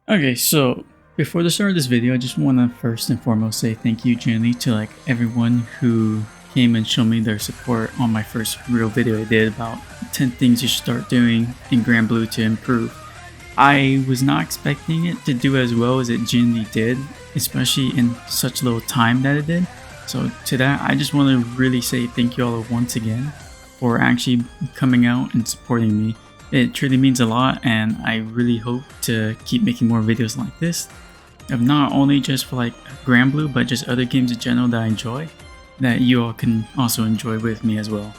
Okay, so before the start of this video, I just want to first and foremost say thank you genuinely to everyone who came and showed me their support on my first real video I did about 10 things you should start doing in Grand Blue to improve. I was not expecting it to do as well as it genuinely did, especially in such little time that it did. So to that, I just want to really say thank you all once again for actually coming out and supporting me. It truly means a lot, and I really hope to keep making more videos like this, of not only just for Grand Blue, but just other games in general that I enjoy, that you all can also enjoy with me as well.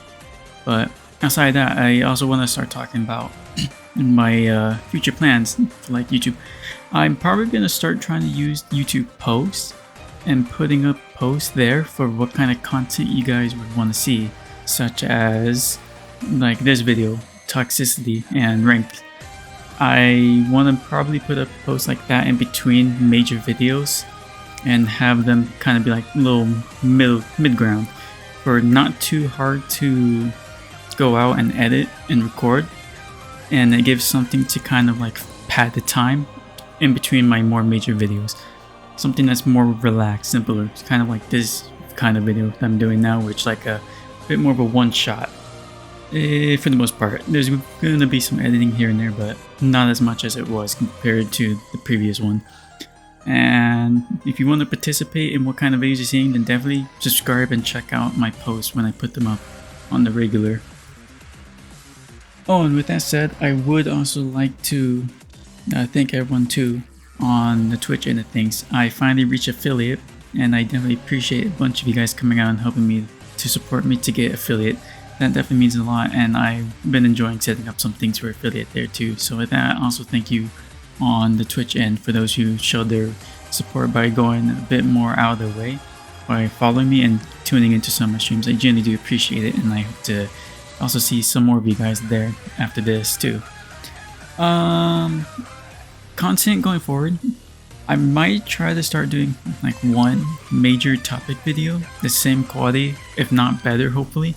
But outside of that, I also want to start talking about my future plans for YouTube. I'm probably going to start trying to use YouTube posts and putting up posts there for what kind of content you guys would want to see, such as this video, Toxicity and Ranked. I want to probably put up posts like that in between major videos and have them kind of be like little mid-ground, for not too hard to go out and edit and record, and it gives something to kind of pad the time in between my more major videos. Something that's more relaxed, simpler. It's kind of like this kind of video that I'm doing now, which a bit more of a one-shot. For the most part, there's going to be some editing here and there, but not as much as it was compared to the previous one. And if you want to participate in what kind of videos you're seeing, then definitely subscribe and check out my posts when I put them up on the regular. Oh, and with that said, I would also like to thank everyone too on the Twitch end of things. I finally reached affiliate, and I definitely appreciate a bunch of you guys coming out and helping me to support me to get affiliate. That definitely means a lot, and I've been enjoying setting up some things for affiliate there too. So with that, also thank you on the Twitch end for those who showed their support by going a bit more out of their way by following me and tuning into some of my streams. I genuinely do appreciate it, and I hope to also see some more of you guys there after this too. Content going forward, I might try to start doing one major topic video, the same quality, if not better, hopefully,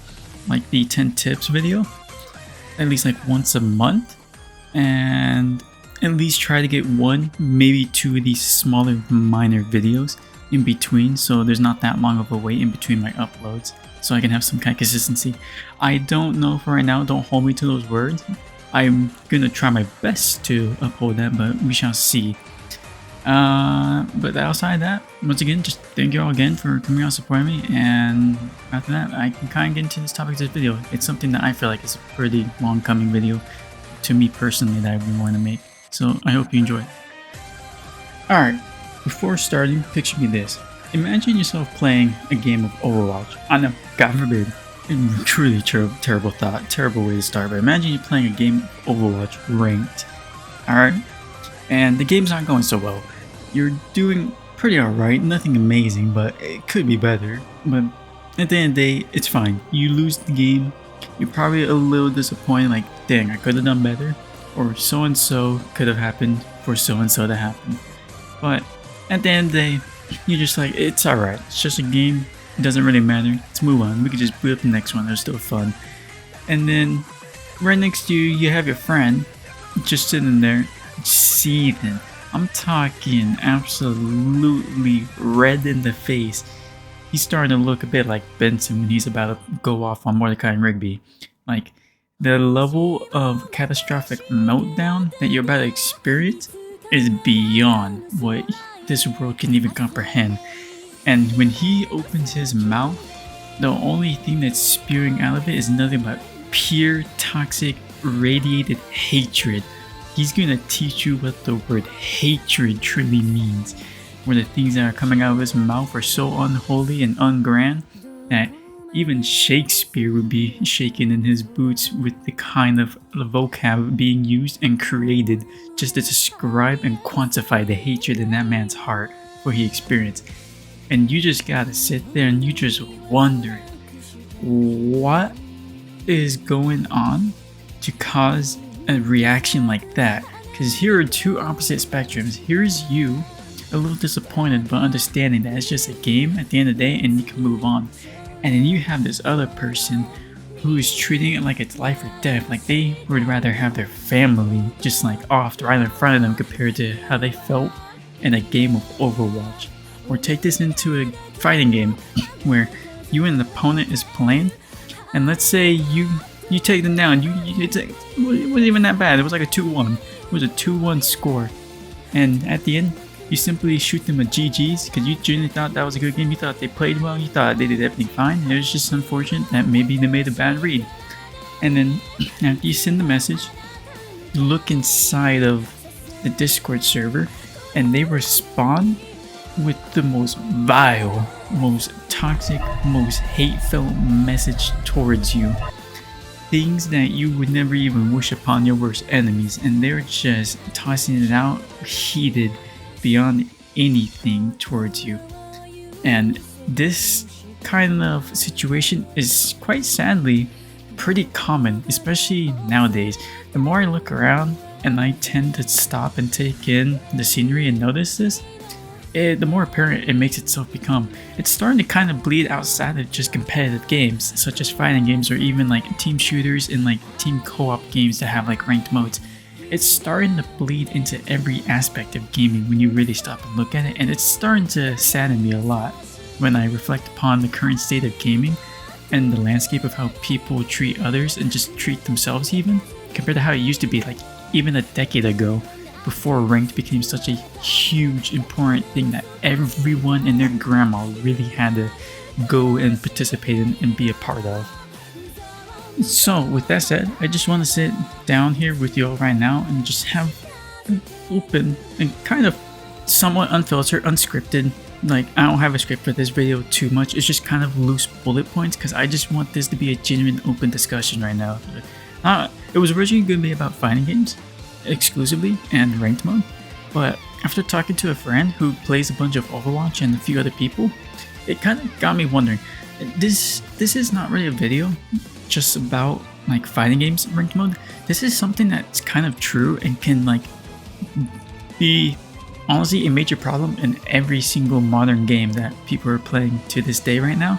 like the 10 tips video, at least once a month, and at least try to get one, maybe two of these smaller minor videos in between, so there's not that long of a wait in between my uploads, so I can have some kind of consistency. I don't know for right now, don't hold me to those words. I'm gonna try my best to uphold that, but we shall see. But outside of that, once again, just thank you all again for coming out and supporting me, and after that, I can kind of get into this topic of this video. It's something that I feel like is a pretty long coming video to me personally that I really want to make, so I hope you enjoy it. Alright, before starting, picture me this. Imagine yourself playing a game of Overwatch. I know, God forbid, truly terrible thought, terrible way to start, but imagine you're playing a game of Overwatch ranked. Alright? And the game's not going so well. You're doing pretty alright, nothing amazing, but it could be better. But at the end of the day, it's fine. You lose the game, you're probably a little disappointed, dang, I could have done better, or so and so could have happened for so and so to happen. But at the end of the day, you're just it's alright, it's just a game, it doesn't really matter, let's move on, we could just boot up the next one, they're still fun. And then right next to you, you have your friend just sitting there seething. I'm talking absolutely red in the face. He's starting to look a bit like Benson when he's about to go off on Mordecai and Rigby. The level of catastrophic meltdown that you're about to experience is beyond what this world can even comprehend. And when he opens his mouth, the only thing that's spewing out of it is nothing but pure, toxic, radiated hatred. He's gonna teach you what the word hatred truly means, where the things that are coming out of his mouth are so unholy and ungrand that even Shakespeare would be shaken in his boots with the kind of vocab being used and created just to describe and quantify the hatred in that man's heart for he experienced. And you just gotta sit there and you just wondering what is going on to cause a reaction like that, Because here are two opposite spectrums. Here's you, a little disappointed but understanding that it's just a game at the end of the day and you can move on. And then you have this other person who is treating it like it's life or death, like they would rather have their family just like off right in front of them compared to how they felt in a game of Overwatch. Or take this into a fighting game where you and an opponent is playing, and let's say you take them down. It wasn't even that bad. It was like a 2-1. It was a 2-1 score, and at the end you simply shoot them a GG's because you genuinely thought that was a good game. You thought they played well. You thought they did everything fine. It was just unfortunate that maybe they made a bad read. And then after you send the message, you look inside of the Discord server, and they respond with the most vile, most toxic, most hate-filled message towards you. Things that you would never even wish upon your worst enemies, and they're just tossing it out heated beyond anything towards you. And this kind of situation is quite sadly pretty common, especially nowadays. The more I look around and I tend to stop and take in the scenery and notice this, the more apparent it makes itself become. It's starting to kind of bleed outside of just competitive games, such as fighting games or even like team shooters and like team co-op games that have like ranked modes. It's starting to bleed into every aspect of gaming when you really stop and look at it, and it's starting to sadden me a lot when I reflect upon the current state of gaming and the landscape of how people treat others and just treat themselves even, compared to how it used to be like even a decade ago, before ranked became such a huge important thing that everyone and their grandma really had to go and participate in and be a part of. So with that said, I just want to sit down here with you all right now and just have an open and kind of somewhat unfiltered, unscripted, like I don't have a script for this video too much, it's just kind of loose bullet points because I just want this to be a genuine open discussion right now. It was originally going to be about fighting games exclusively and ranked mode, but after talking to a friend who plays a bunch of Overwatch and a few other people, it kind of got me wondering, this is not really a video just about like fighting games ranked mode. This is something that's kind of true and can like be honestly a major problem in every single modern game that people are playing to this day right now,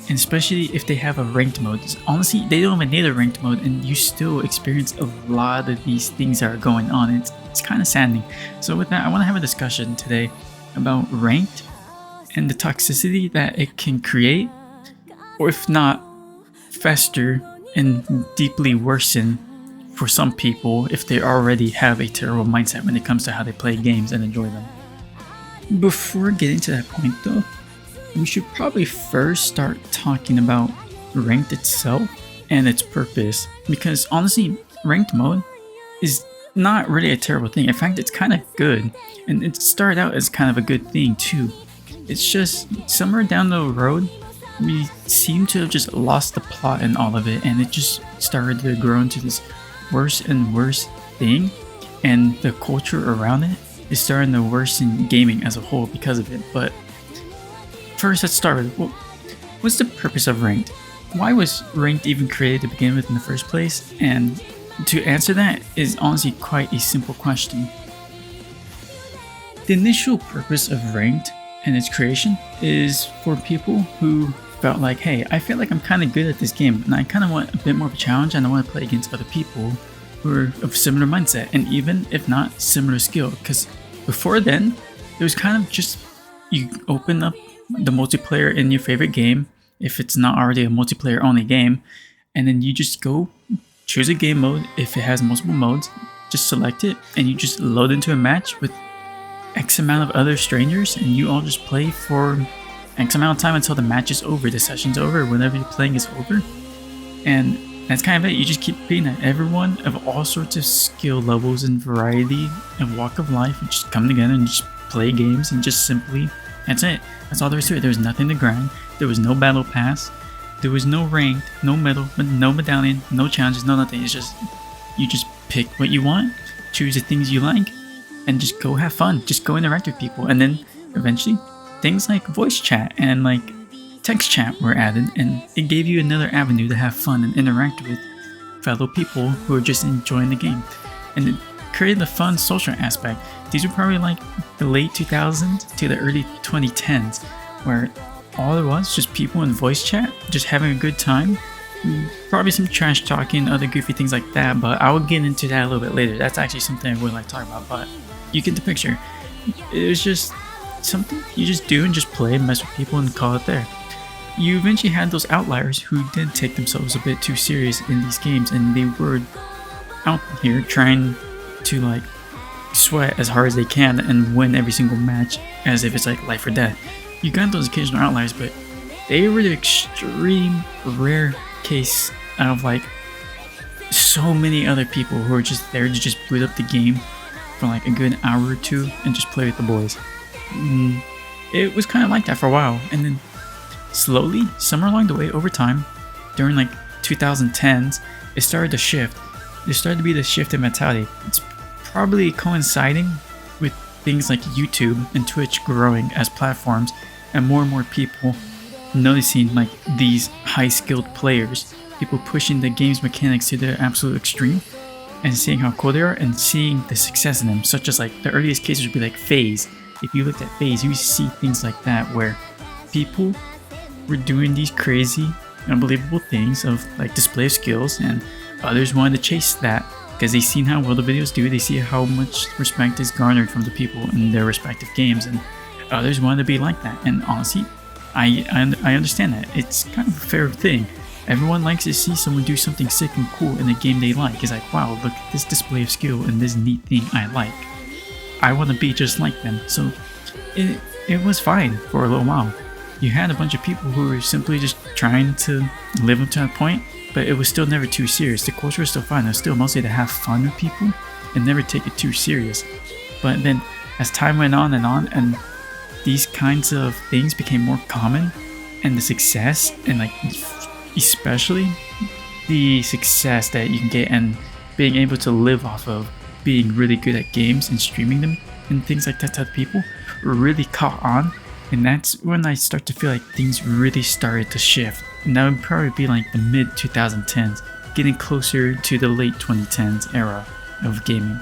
and especially if they have a ranked mode. Honestly, they don't even need a ranked mode and you still experience a lot of these things that are going on. It's kind of saddening. So with that, I want to have a discussion today about ranked and the toxicity that it can create, or if not, fester and deeply worsen for some people if they already have a terrible mindset when it comes to how they play games and enjoy them. Before getting to that point though, we should probably first start talking about ranked itself and its purpose, because honestly, ranked mode is not really a terrible thing. In fact, it's kind of good, and it started out as kind of a good thing too. It's just somewhere down the road we seem to have just lost the plot in all of it, and it just started to grow into this worse and worse thing, and the culture around it is starting to worsen gaming as a whole because of it. But first, let's start with what's the purpose of ranked? Why was ranked even created to begin with in the first place? And to answer that is honestly quite a simple question. The initial purpose of ranked and its creation is for people who felt like, hey, I feel like I'm kind of good at this game and I kind of want a bit more of a challenge and I want to play against other people who are of similar mindset and even if not similar skill. Because before then, it was kind of just you open up the multiplayer in your favorite game if it's not already a multiplayer only game, and then you just go choose a game mode. If it has multiple modes, just select it and you just load into a match with X amount of other strangers and you all just play for X amount of time until the match is over, the session's over, whenever you're playing is over. And that's kind of it. You just keep beating at everyone of all sorts of skill levels and variety and walk of life and just come together and just play games and just simply, that's it. That's all there is to it. There was nothing to grind. There was no battle pass. There was no ranked, no medal, no medallion, no challenges, no nothing. It's just, you just pick what you want, choose the things you like, and just go have fun. Just go interact with people. And then eventually, things like voice chat and like text chat were added, and it gave you another avenue to have fun and interact with fellow people who are just enjoying the game. And it created a fun social aspect. These were probably like the late 2000s to the early 2010s, where all there was just people in voice chat, just having a good time. Probably some trash talking, other goofy things like that, but I will get into that a little bit later. That's actually something I would like to talk about, but you get the picture. It was just something you just do and just play, mess with people, and call it there. You eventually had those outliers who did take themselves a bit too serious in these games, and they were out here trying to like sweat as hard as they can and win every single match as if it's like life or death. You got those occasional outliers, but they were the extreme rare case out of like so many other people who are just there to just boot up the game for like a good hour or two and just play with the boys. It was kind of like that for a while, and then slowly, somewhere along the way, over time, during like 2010s, it started to shift. There started to be the shift in mentality. It's probably coinciding with things like YouTube and Twitch growing as platforms, and more people noticing like these high-skilled players, people pushing the game's mechanics to their absolute extreme, and seeing how cool they are and seeing the success in them. Such as like the earliest cases would be like FaZe. If you looked at FaZe, you see things like that where people were doing these crazy, unbelievable things of like display of skills, and others wanted to chase that because they seen how well the videos do. They see how much respect is garnered from the people in their respective games, and others wanted to be like that. And honestly, I understand that. It's kind of a fair thing. Everyone likes to see someone do something sick and cool in a game they like. It's like, wow, look at this display of skill and this neat thing I like. I want to be just like them. So it was fine for a little while. You had a bunch of people who were simply just trying to live up to that point, but it was still never too serious. The culture was still fine. It was still mostly to have fun with people and never take it too serious. But then as time went on, and these kinds of things became more common, and the success, and like especially the success that you can get and being able to live off of being really good at games and streaming them and things like that to other people really caught on. And that's when I start to feel like things really started to shift. And that would probably be like the mid 2010s, getting closer to the late 2010s era of gaming.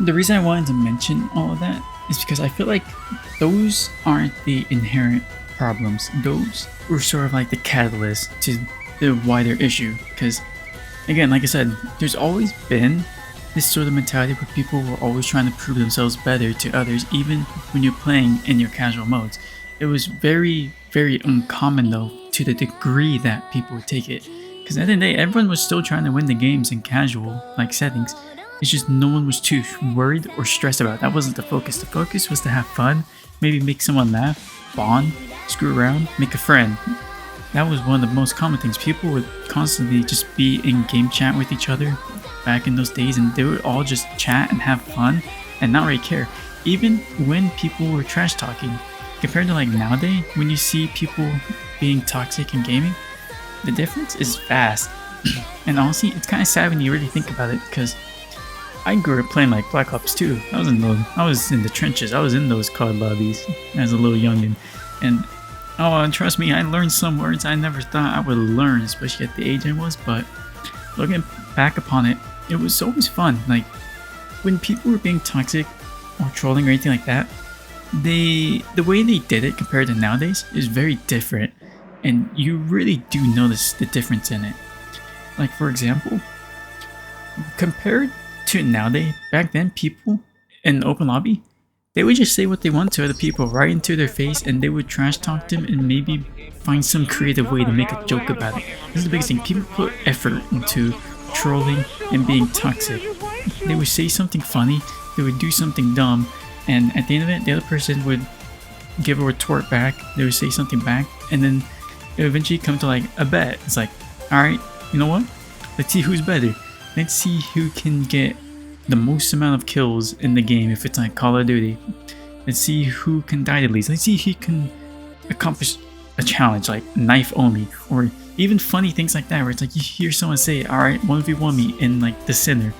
The reason I wanted to mention all of that is because I feel like those aren't the inherent problems. Those were sort of like the catalyst to the wider issue. Because again, like I said, there's always been this sort of mentality where people were always trying to prove themselves better to others, even when you're playing in your casual modes. It was very, very uncommon though, to the degree that people would take it. Because at the end of the day, everyone was still trying to win the games in casual like settings. It's just no one was too worried or stressed about it. That wasn't the focus. The focus was to have fun, maybe make someone laugh, bond, screw around, make a friend. That was one of the most common things. People would constantly just be in game chat with each other back in those days, and they would all just chat and have fun and not really care. Even when people were trash talking, compared to like nowadays, when you see people being toxic in gaming, the difference is vast. And honestly, it's kind of sad when you really think about it, because I grew up playing like Black Ops 2. I was in the trenches. I was in those COD lobbies as a little youngin', and and trust me, I learned some words I never thought I would learn, especially at the age I was. But looking back upon it, it was always fun. Like when people were being toxic or trolling or anything like that, the way they did it compared to nowadays is very different, and you really do notice the difference in it. Like for example, compared to nowadays, back then people in open lobby, they would just say what they want to other people right into their face, and they would trash talk them and maybe find some creative way to make a joke about it. This is the biggest thing. People put effort into trolling and being toxic. They would say something funny, they would do something dumb, and at the end of it, the other person would give a retort back, they would say something back, and then it would eventually come to like a bet. It's like, alright, you know what? Let's see who's better. Let's see who can get the most amount of kills in the game if it's like Call of Duty. Let's see who can die the least. Let's see if he can accomplish a challenge like knife only, or even funny things like that where it's like you hear someone say, alright, 1v1 me in like the center.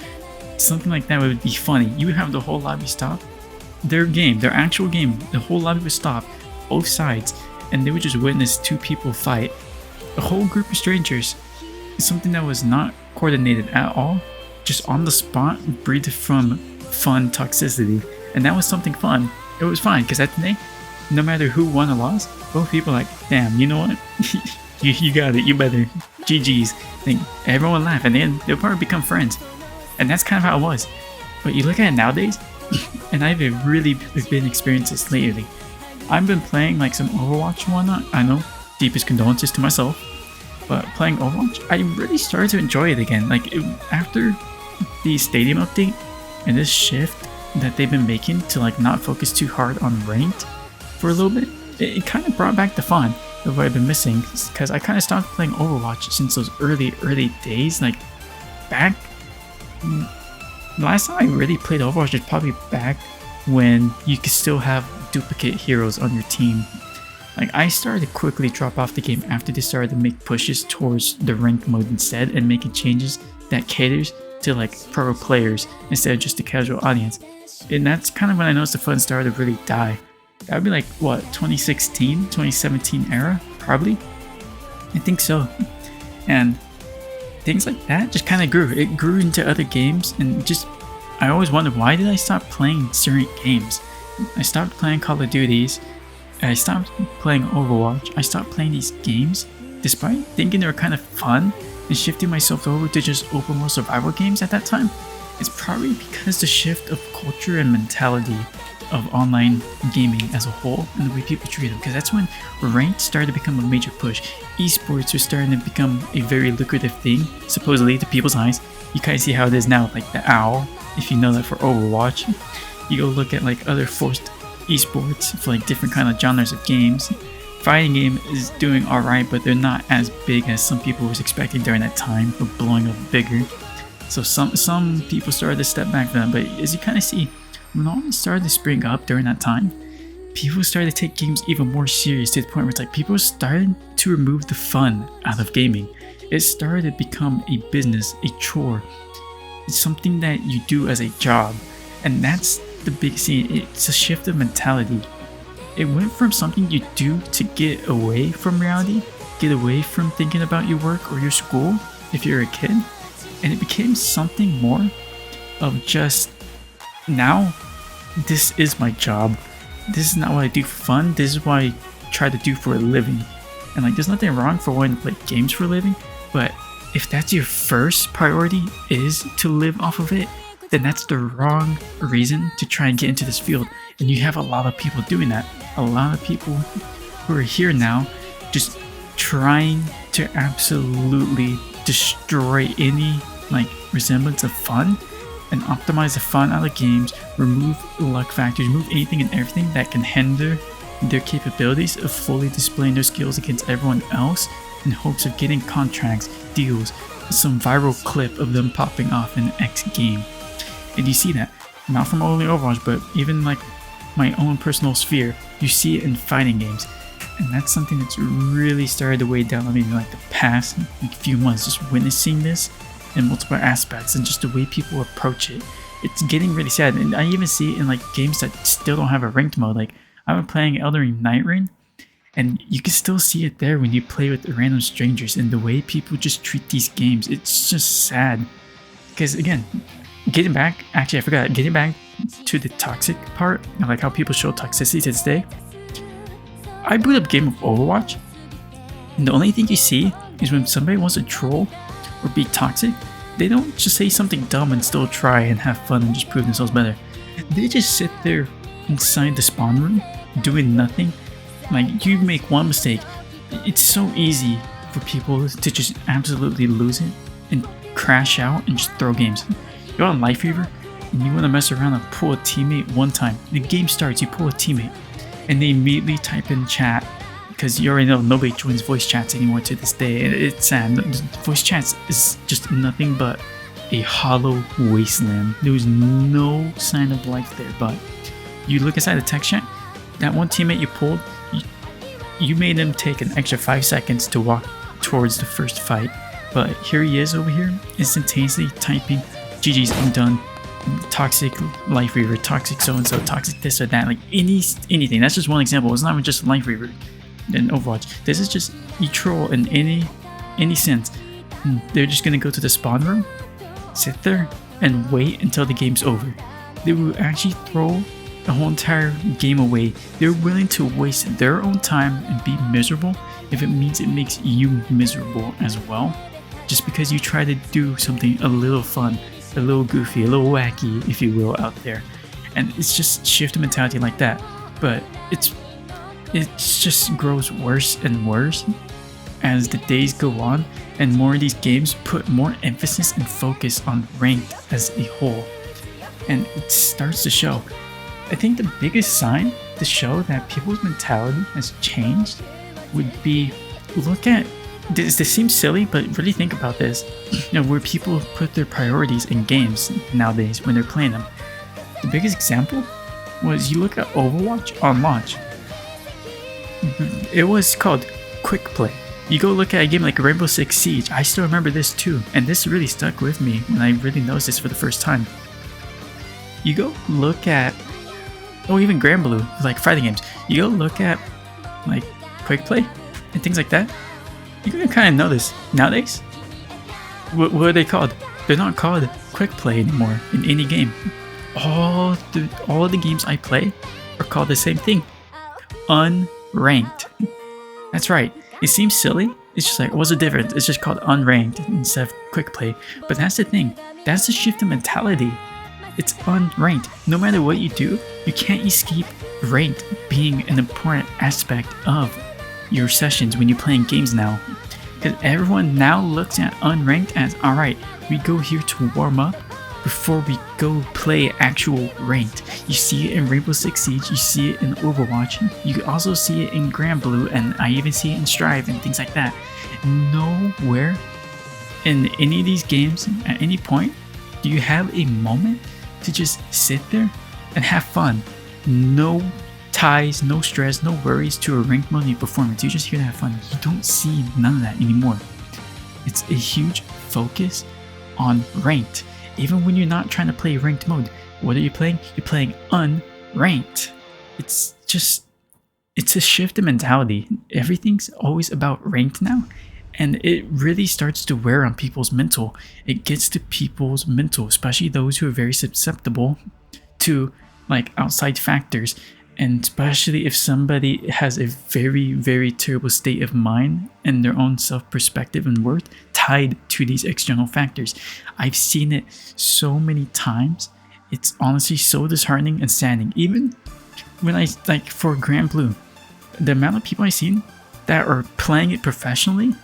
Something like that would be funny. You would have the whole lobby stop. Their game, their actual game, the whole lobby would stop, both sides, and they would just witness two people fight. A whole group of strangers. It's something that was not coordinated at all. Just on the spot, breathed from fun Toxicity, and that was something fun. It was fine because at the end, no matter who won or lost, both people were like, damn, you know what? you got it, you better. GG's. And everyone laughed, and then they'll probably become friends. And that's kind of how it was. But you look at it nowadays, and I've really been experiencing this lately. I've been playing like some Overwatch and whatnot. I know, deepest condolences to myself. But playing Overwatch, I really started to enjoy it again. Like after the stadium update and this shift that they've been making to like not focus too hard on ranked for a little bit, it kind of brought back the fun of what I've been missing. Because I kind of stopped playing Overwatch since those early days. Like back, last time I really played Overwatch was probably back when you could still have duplicate heroes on your team. Like I started to quickly drop off the game after they started to make pushes towards the ranked mode instead and making changes that caters to like pro players instead of just the casual audience. And that's kind of when I noticed the fun started to really die. That would be like what, 2016, 2017 era, probably? I think so. And things like that just kind of grew. It grew into other games, and just I always wondered, why did I stop playing certain games? I stopped playing Call of Duties. I stopped playing Overwatch. I stopped playing these games despite thinking they were kind of fun and shifting myself over to just open world survival games at that time. It's probably because the shift of culture and mentality of online gaming as a whole and the way people treat them, because that's when ranked started to become a major push. Esports was starting to become a very lucrative thing, supposedly to people's eyes. You kind of see how it is now, like the OWL, if you know that for Overwatch. You go look at like other forced esports for like different kind of genres of games. Fighting game is doing alright, but they're not as big as some people was expecting during that time of blowing up bigger. So some people started to step back from that, but as you kind of see, when all this started to spring up during that time, people started to take games even more serious to the point where it's like people started to remove the fun out of gaming. It started to become a business, a chore. It's something that you do as a job, and that's the big scene. It's a shift of mentality. It went from something you do to get away from reality, get away from thinking about your work or your school if you're a kid, and it became something more of just, now this is my job. This is not what I do for fun. This is what I try to do for a living. And like, there's nothing wrong for wanting to play games for a living, but if that's your first priority is to live off of it, then that's the wrong reason to try and get into this field. And you have a lot of people doing that. A lot of people who are here now just trying to absolutely destroy any like resemblance of fun and optimize the fun out of games, remove luck factors, remove anything and everything that can hinder their capabilities of fully displaying their skills against everyone else in hopes of getting contracts, deals, some viral clip of them popping off in the X game. And you see that, not from only Overwatch, but even like my own personal sphere, you see it in fighting games. And that's something that's really started to weigh down on me in like the past like, few months, just witnessing this in multiple aspects and just the way people approach it. It's getting really sad. And I even see it in like games that still don't have a ranked mode. Like I've been playing Elden Ring Night Rain, and you can still see it there when you play with random strangers and the way people just treat these games. It's just sad. Because again, getting back to the toxic part, like how people show toxicity to this day. I boot up a game of Overwatch, and the only thing you see is when somebody wants to troll or be toxic, they don't just say something dumb and still try and have fun and just prove themselves better. They just sit there inside the spawn room doing nothing. Like, you make one mistake, it's so easy for people to just absolutely lose it and crash out and just throw games. You're on Life Fever and you want to mess around and pull a teammate one time. The game starts, you pull a teammate, and they immediately type in chat, because you already know nobody joins voice chats anymore to this day. It's sad. Voice chats is just nothing but a hollow wasteland. There was no sign of life there. But you look inside the text chat, that one teammate you pulled, you made him take an extra 5 seconds to walk towards the first fight. But here he is over here, instantaneously typing, GG's, I'm done. Toxic Life Reaver, toxic so-and-so, toxic this or that, like anything. That's just one example. It's not even just Life Reaver and Overwatch. This is just, you troll in any sense. They're just gonna go to the spawn room, sit there, and wait until the game's over. they will actually throw the whole entire game away. They're willing to waste their own time and be miserable if it means it makes you miserable as well, just because you try to do something a little fun, a little goofy, a little wacky, if you will, out there. And it's just shift the mentality like that. But it just grows worse and worse as the days go on, and more of these games put more emphasis and focus on ranked as a whole, and it starts to show. I think the biggest sign to show that people's mentality has changed would be, look at this seems silly, but really think about this, where people put their priorities in games nowadays when they're playing them. The biggest example was, you look at Overwatch on launch. It was called quick play. You go look at a game like Rainbow Six Siege. I still remember this too, and this really stuck with me when I really noticed this for the first time. You go look at, even Grand Blue, like fighting games. You go look at like quick play and things like that. You're gonna kind of know this nowadays. What are they called? They're not called quick play anymore in any game. All the games I play are called the same thing: unranked. That's right. It seems silly. It's just like, what's the difference? It's just called unranked instead of quick play. But that's the thing. That's the shift in mentality. It's unranked. No matter what you do, you can't escape ranked being an important aspect of your sessions when you're playing games now. Because everyone now looks at unranked as, alright, we go here to warm up before we go play actual ranked. You see it in Rainbow Six Siege, you see it in Overwatch, you can also see it in Grand Blue, and I even see it in Strive and things like that. Nowhere in any of these games, at any point, do you have a moment to just sit there and have fun. No ties, no stress, no worries to a ranked mode in your performance. You're just here to have fun. You don't see none of that anymore. It's a huge focus on ranked. Even when you're not trying to play ranked mode, what are you playing? You're playing unranked. It's a shift in mentality. Everything's always about ranked now, and it really starts to wear on people's mental. It gets to people's mental, especially those who are very susceptible to like outside factors, and especially if somebody has a very, very terrible state of mind and their own self-perspective and worth tied to these external factors. I've seen it so many times. It's honestly so disheartening and saddening. Even when I, like for Grand Blue, the amount of people I've seen that are playing it professionally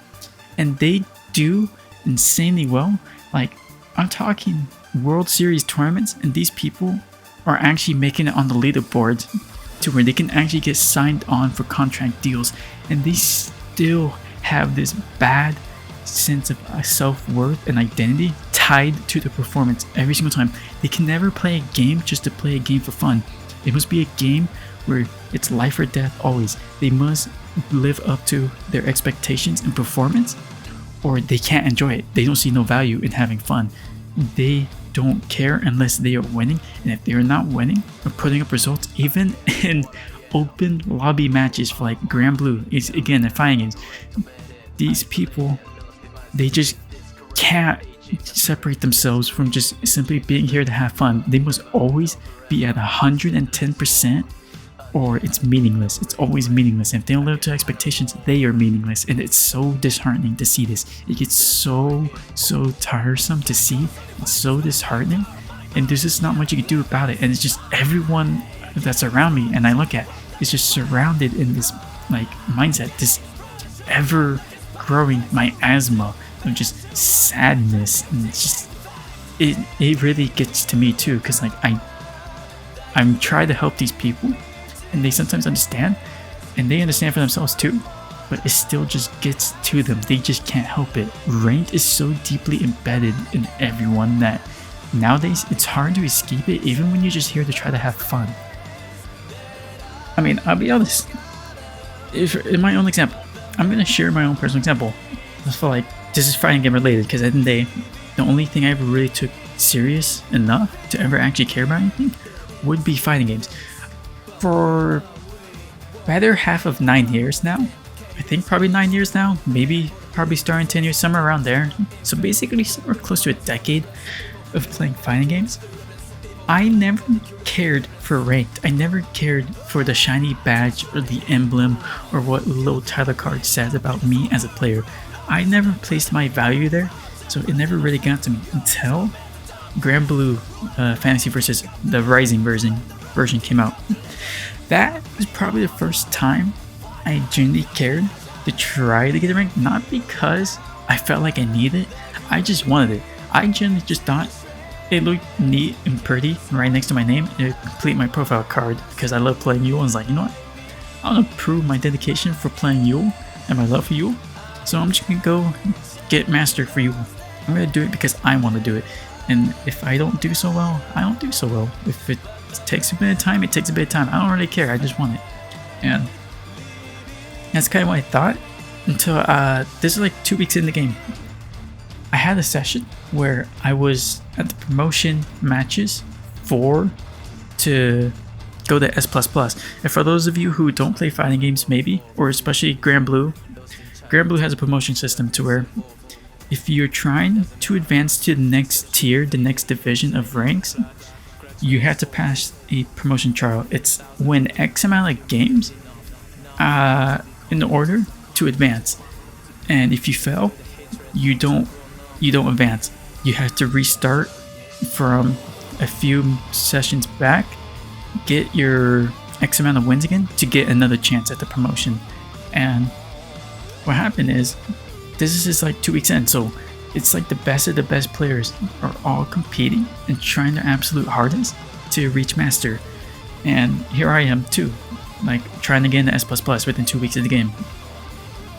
and they do insanely well. Like, I'm talking World Series tournaments, and these people are actually making it on the leaderboard to where they can actually get signed on for contract deals, and they still have this bad sense of self-worth and identity tied to the performance every single time. They can never play a game just to play a game for fun. It must be a game where it's life or death always. They must live up to their expectations and performance, or they can't enjoy it. They don't see no value in having fun. They don't care unless they are winning, and if they are not winning or putting up results, even in open lobby matches for like Grand Blue, is again in fighting games, these people, they just can't separate themselves from just simply being here to have fun. They must always be at 110%, or it's meaningless. It's always meaningless. And if they don't live up to expectations, they are meaningless. And it's so disheartening to see this. It gets so tiresome to see. It's so disheartening. And there's just not much you can do about it. And it's just everyone that's around me, and I look at, is just surrounded in this like mindset, this ever growing miasma of just sadness. And it's just, it really gets to me too, because like I'm trying to help these people, and they sometimes understand, and they understand for themselves too, but it still just gets to them. They just can't help it. Ranked is so deeply embedded in everyone that nowadays it's hard to escape it, even when you're just here to try to have fun. I mean, I'll be honest, in my own example, I'm gonna share my own personal example. I feel like this is fighting game related, because at the end of the day, the only thing I ever really took serious enough to ever actually care about anything would be fighting games. For better half of 9 years now, I think probably 9 years now, maybe probably starting 10 years, somewhere around there. So basically somewhere close to a decade of playing fighting games. I never cared for ranked. I never cared for the shiny badge or the emblem or what little title card says about me as a player. I never placed my value there, so it never really got to me until Grand Blue Fantasy versus the Rising version came out. That was probably the first time I genuinely cared to try to get a rank, not because I felt like I needed it, I just wanted it. I genuinely just thought it looked neat and pretty right next to my name. It would complete my profile card because I love playing Yule, and was like, you know what? I want to prove my dedication for playing Yule and my love for Yule. So I'm just gonna go get mastered for Yule. I'm gonna do it because I want to do it. And if I don't do so well, I don't do so well. If it takes a bit of time, it takes a bit of time. I don't really care. I just want it. And that's kind of what I thought until this is like 2 weeks in the game. I had a session where I was at the promotion matches to go to S++. And for those of you who don't play fighting games maybe, or especially Grand Blue has a promotion system to where if you're trying to advance to the next tier, the next division of ranks, you have to pass a promotion trial. It's win X amount of games in order to advance. And if you fail, you don't advance. You have to restart from a few sessions back, get your X amount of wins again to get another chance at the promotion. And what happened is, this is like 2 weeks in, so it's like the best of the best players are all competing and trying their absolute hardest to reach master. And here I am too, like trying to get into S++ within 2 weeks of the game.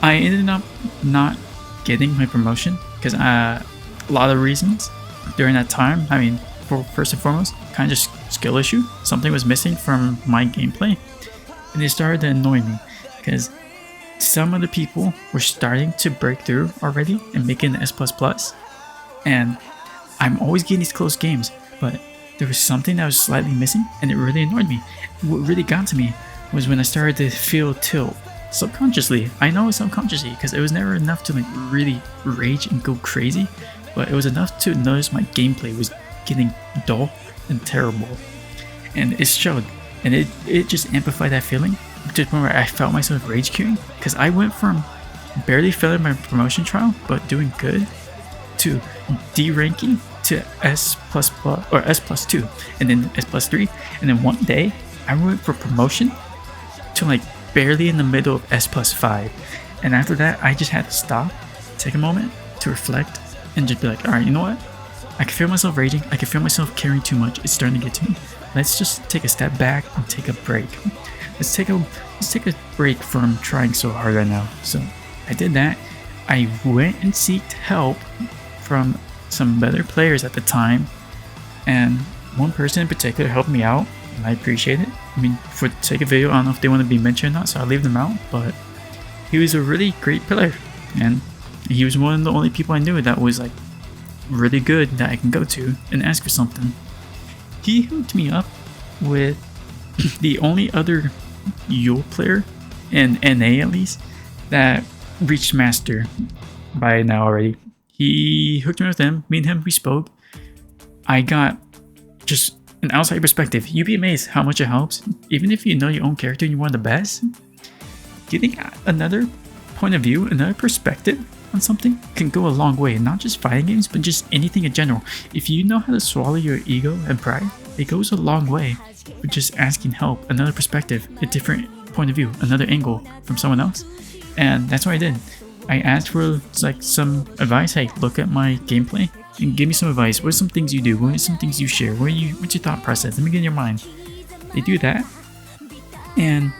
I ended up not getting my promotion because a lot of reasons during that time. I mean, first and foremost, kind of just skill issue. Something was missing from my gameplay, and it started to annoy me because some of the people were starting to break through already and make it into S++, and I'm always getting these close games, but there was something that was slightly missing, and it really annoyed me. What really got to me was when I started to feel tilt subconsciously. I know it's subconsciously because it was never enough to like really rage and go crazy, but it was enough to notice my gameplay was getting dull and terrible, and it showed, and it just amplified that feeling to the point where I felt myself rage queuing because I went from barely failing my promotion trial but doing good to D-ranking to S++ or S+2 and then S+3, and then one day I went for promotion to like barely in the middle of S+5, and after that I just had to stop, take a moment to reflect and just be like, alright, you know what? I can feel myself raging, I can feel myself caring too much, it's starting to get to me. Let's just take a step back and take a break. Let's take a break from trying so hard right now. So I did that. I went and sought help from some better players at the time, and one person in particular helped me out, and I appreciate it. I mean, for the sake of video, I don't know if they want to be mentioned or not, so I'll leave them out, but he was a really great player, and he was one of the only people I knew that was like really good that I can go to and ask for something. He hooked me up with the only other Yule player in NA at least that reached master by now already. He hooked me with him. Me and him, we spoke. I got just an outside perspective. You'd be amazed how much it helps. Even if you know your own character and you're one of the best, getting another point of view, another perspective on something can go a long way. Not just fighting games, but just anything in general. If you know how to swallow your ego and pride, it goes a long way. With just asking help, another perspective, a different point of view, another angle from someone else. And that's what I did. I asked for like some advice. Hey, look at my gameplay and give me some advice. What are some things you do? What are some things you share? What's your thought process? Let me get in your mind. They do that, and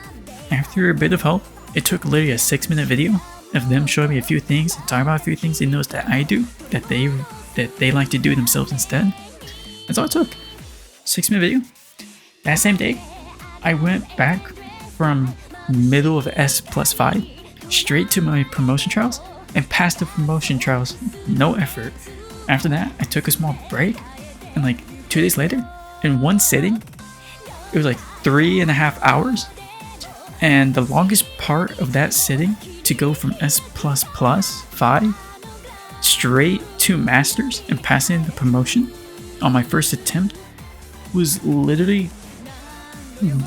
after a bit of help, it took literally a 6-minute video of them showing me a few things and talking about a few things they noticed that I do that they like to do themselves instead. That's all it took. 6-minute video. That same day, I went back from middle of S+5 straight to my promotion trials and passed the promotion trials, no effort. After that, I took a small break, and like 2 days later, in one sitting, it was like 3.5 hours. And the longest part of that sitting to go from S++5 straight to masters and passing the promotion on my first attempt was literally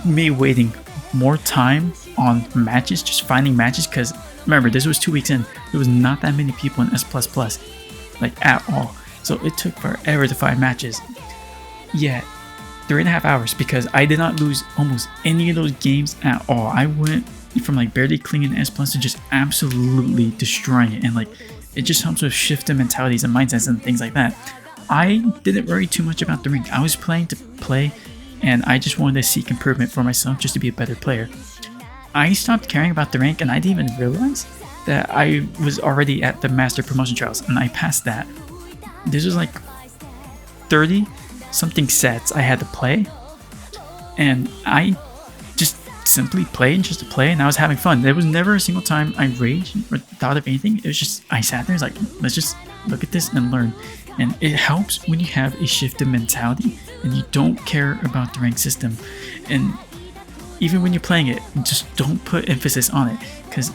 me waiting more time on matches, just finding matches, because remember, this was 2 weeks in. There was not that many people in S++, like at all. So it took forever to find matches. Yet 3.5 hours, because I did not lose almost any of those games at all. I went from like barely clinging S+ to just absolutely destroying it, and like it just helps with shifting mentalities and mindsets and things like that. I didn't worry too much about the rank. I was playing to play, and I just wanted to seek improvement for myself just to be a better player. I stopped caring about the rank, and I didn't even realize that I was already at the Master Promotion Trials, and I passed that. This was like 30 something sets I had to play, and I just simply played just to play, and I was having fun. There was never a single time I raged or thought of anything. It was just, I sat there, like, let's just look at this and learn. And it helps when you have a shift in mentality and you don't care about the rank system. And even when you're playing it, just don't put emphasis on it, because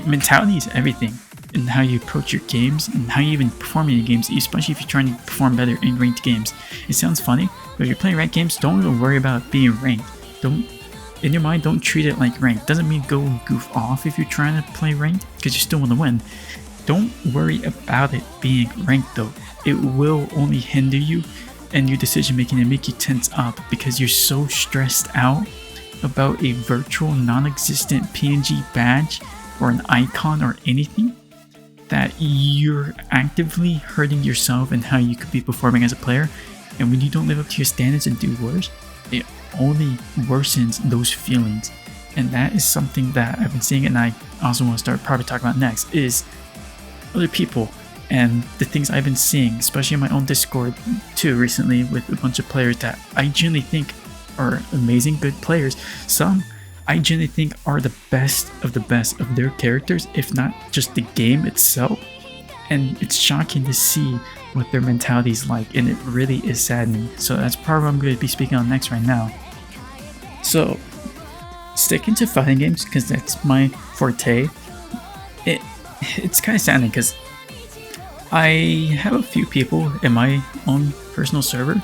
mentality is everything in how you approach your games and how you even perform in your games, especially if you're trying to perform better in ranked games. It sounds funny, but if you're playing ranked games, don't even worry about being ranked. In your mind, don't treat it like ranked. Doesn't mean go and goof off if you're trying to play ranked, because you still want to win. Don't worry about it being ranked though. It will only hinder you and your decision making and make you tense up, because you're so stressed out about a virtual non-existent PNG badge or an icon or anything that you're actively hurting yourself and how you could be performing as a player. And when you don't live up to your standards and do worse, it only worsens those feelings. And that is something that I've been seeing, and I also want to start probably talking about next, is other people and the things I've been seeing, especially in my own Discord too recently, with a bunch of players that I genuinely think are amazing, good players. Some I genuinely think are the best of their characters, if not just the game itself. And it's shocking to see what their mentality is like, and it really is saddening. So that's probably what I'm going to be speaking on next right now. So sticking to fighting games, because that's my forte, it's kind of saddening, because I have a few people in my own personal server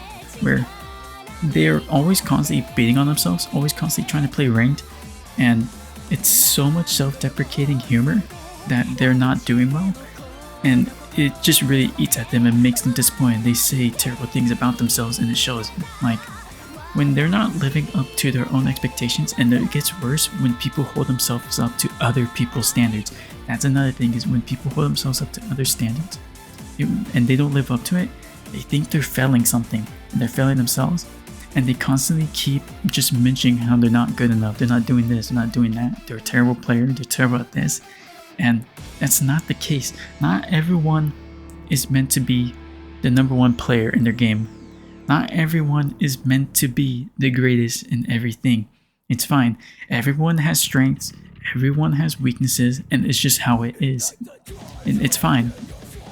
where they're always constantly beating on themselves, always constantly trying to play ranked, and it's so much self-deprecating humor that they're not doing well, and it just really eats at them and makes them disappointed. They say terrible things about themselves, and it shows. Like when they're not living up to their own expectations, and it gets worse when people hold themselves up to other people's standards. That's another thing, is when people hold themselves up to other standards and they don't live up to it, they think they're failing something, and they're failing themselves, and they constantly keep just mentioning how they're not good enough, they're not doing this, they're not doing that, they're a terrible player, they're terrible at this. And that's not the case. Not everyone is meant to be the #1 player in their game. Not everyone is meant to be the greatest in everything. It's fine. Everyone has strengths, everyone has weaknesses, and it's just how it is. And it's fine.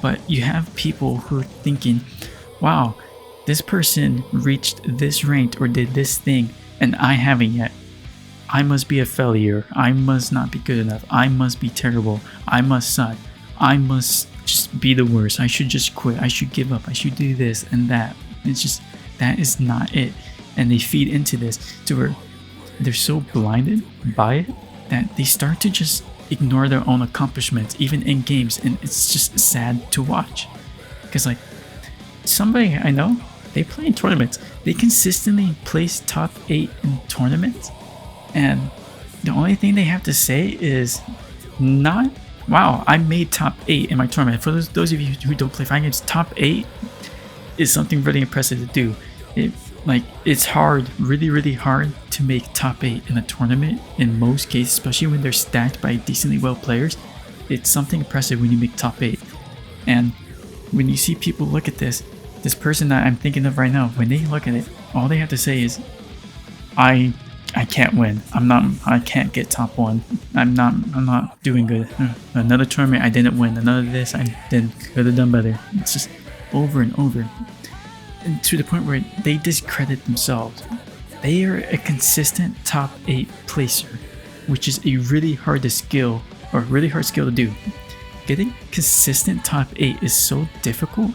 But you have people who are thinking, wow, this person reached this rank or did this thing, and I haven't yet. I must be a failure. I must not be good enough. I must be terrible. I must suck. I must just be the worst. I should just quit. I should give up. I should do this and that. It's just, that is not it. And they feed into this to where they're so blinded by it that they start to just ignore their own accomplishments, even in games, and it's just sad to watch. Because like, somebody I know, they play in tournaments. They consistently place top 8 in tournaments, and the only thing they have to say is not, wow, I made top 8 in my tournament. For those of you who don't play fighting games, top 8 is something really impressive to do. It's hard, really hard to make top 8 in a tournament in most cases, especially when they're stacked by decently well players. It's something impressive when you make top 8. And when you see people look at this person that I'm thinking of right now, when they look at it, all they have to say is, I can't win. I can't get top 1. I'm not doing good. Another tournament I didn't win. Another this I could have done better. It's just over and over. And to the point where they discredit themselves. They are a consistent top 8 placer, which is a really hard skill to do. Getting consistent top 8 is so difficult,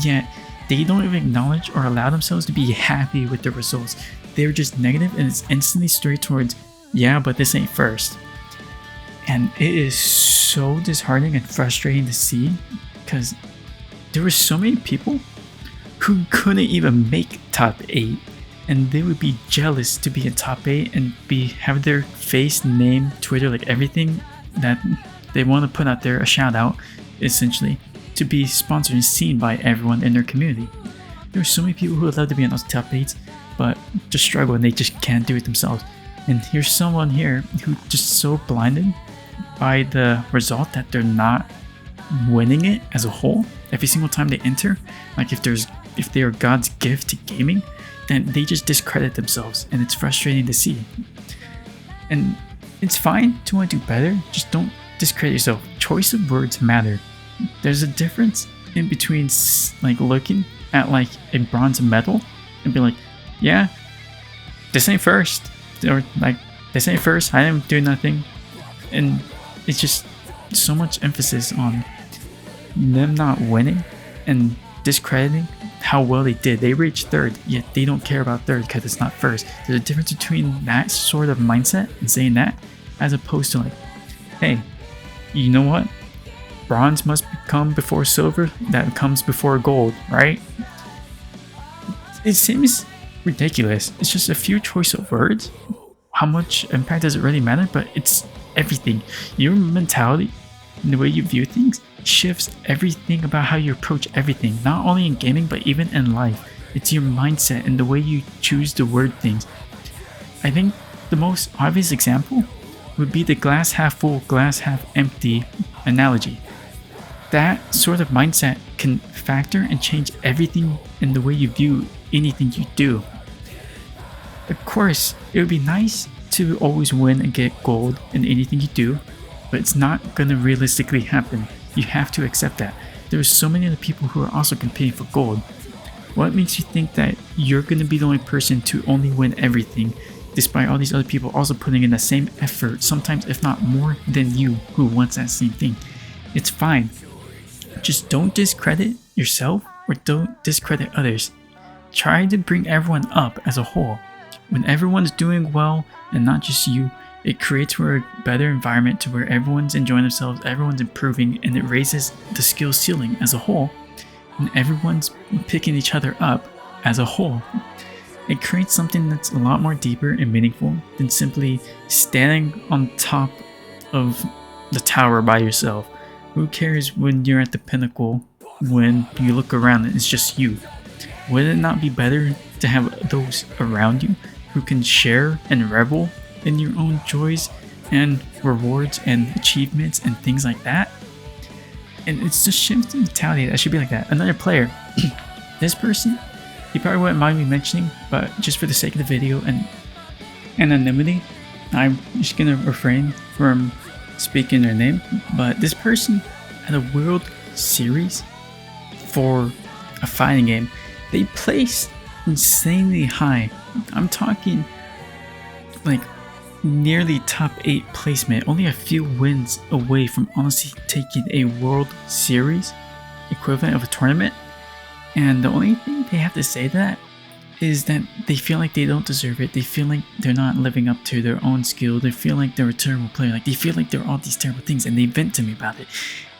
yet they don't even acknowledge or allow themselves to be happy with the results. They're just negative, and it's instantly straight towards, yeah, but this ain't first. And it is so disheartening and frustrating to see, because there were so many people who couldn't even make top 8, and they would be jealous to be in top 8 and have their face, name, Twitter, like everything that they want to put out there, a shout out essentially, to be sponsored and seen by everyone in their community. There are so many people who would love to be in those top 8s, but just struggle and they just can't do it themselves. And here's someone here who just so blinded by the result that they're not winning it as a whole. Every single time they enter, like if they are God's gift to gaming, then they just discredit themselves, and it's frustrating to see. And it's fine to want to do better, just don't discredit yourself. Choice of words matter. There's a difference in between like looking at like a bronze medal and be like, yeah, this ain't first, or like, this ain't first, I didn't do nothing. And it's just so much emphasis on them not winning and discrediting how well they did. They reached third, yet they don't care about third because it's not first. There's a difference between that sort of mindset and saying that, as opposed to like, hey, you know what? Bronze must come before silver, that comes before gold, right? It seems ridiculous. It's just a few choice of words. How much impact does it really matter? But it's everything. Your mentality and the way you view things shifts everything about how you approach everything, not only in gaming but even in life. It's your mindset and the way you choose to word things. I think the most obvious example would be the glass half full, glass half empty analogy. That sort of mindset can factor and change everything in the way you view anything you do. Of course, it would be nice to always win and get gold in anything you do, but it's not gonna realistically happen. You have to accept that. There are so many other people who are also competing for gold. What makes you think that you're gonna be the only person to only win everything, despite all these other people also putting in the same effort, sometimes if not more than you, who wants that same thing? It's fine. Just don't discredit yourself or don't discredit others. Try to bring everyone up as a whole. When everyone's doing well and not just you, it creates a better environment to where everyone's enjoying themselves, everyone's improving, and it raises the skill ceiling as a whole, and everyone's picking each other up as a whole. It creates something that's a lot more deeper and meaningful than simply standing on top of the tower by yourself. Who cares when you're at the pinnacle, when you look around and it's just you? Would it not be better to have those around you who can share and revel in your own joys and rewards and achievements and things like that? And it's just shift mentality that should be like that. Another player, this person, he probably wouldn't mind me mentioning, but just for the sake of the video and anonymity, I'm just gonna refrain from speaking their name. But this person had a World Series for a fighting game. They placed insanely high. I'm talking like nearly top 8 placement, only a few wins away from honestly taking a World Series equivalent of a tournament. And the only thing they have to say to that is that they feel like they don't deserve it. They feel like they're not living up to their own skill. They feel like they're a terrible player. Like they feel like they're all these terrible things, and they vent to me about it.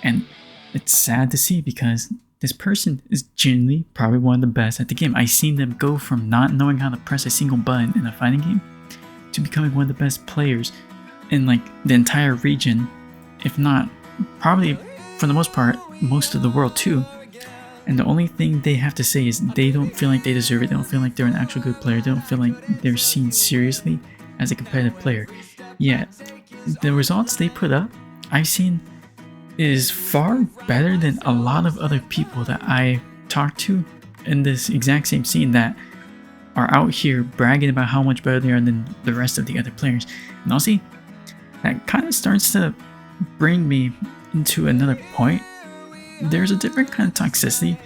And it's sad to see, because this person is genuinely probably one of the best at the game. I've seen them go from not knowing how to press a single button in a fighting game to becoming one of the best players in like the entire region, if not probably for the most part most of the world too. And the only thing they have to say is they don't feel like they deserve it. They don't feel like they're an actual good player. They don't feel like they're seen seriously as a competitive player. Yet the results they put up, I've seen, is far better than a lot of other people that I talked to in this exact same scene that are out here bragging about how much better they are than the rest of the other players. And honestly, that kind of starts to bring me into another point. There's a different kind of toxicity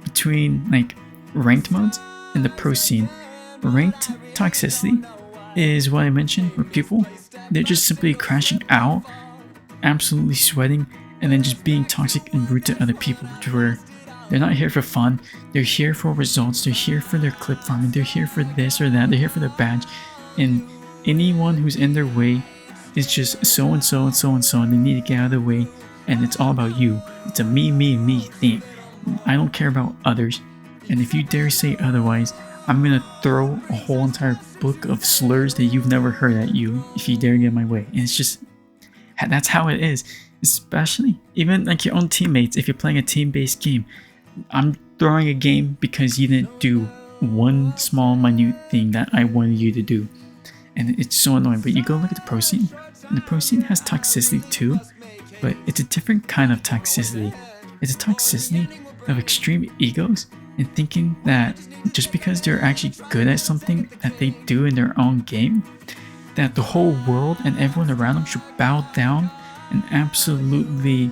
between like ranked modes and the pro scene. Ranked toxicity is what I mentioned, where people, they're just simply crashing out, absolutely sweating, and then just being toxic and rude to other people, to where They're not here for fun. They're here for results. They're here for their clip farming. They're here for this or that. They're here for their badge. And anyone who's in their way is just so and so and so and so, and they need to get out of the way. And it's all about you. It's a me, me, me thing. I don't care about others. And if you dare say otherwise, I'm gonna throw a whole entire book of slurs that you've never heard at you if you dare get in my way. And it's just, that's how it is. Especially even like your own teammates. If you're playing a team-based game, I'm throwing a game because you didn't do one small minute thing that I wanted you to do. And it's so annoying. But you go look at the pro scene, and the pro scene has toxicity too, but it's a different kind of toxicity. It's a toxicity of extreme egos and thinking that just because they're actually good at something that they do in their own game, that the whole world and everyone around them should bow down and absolutely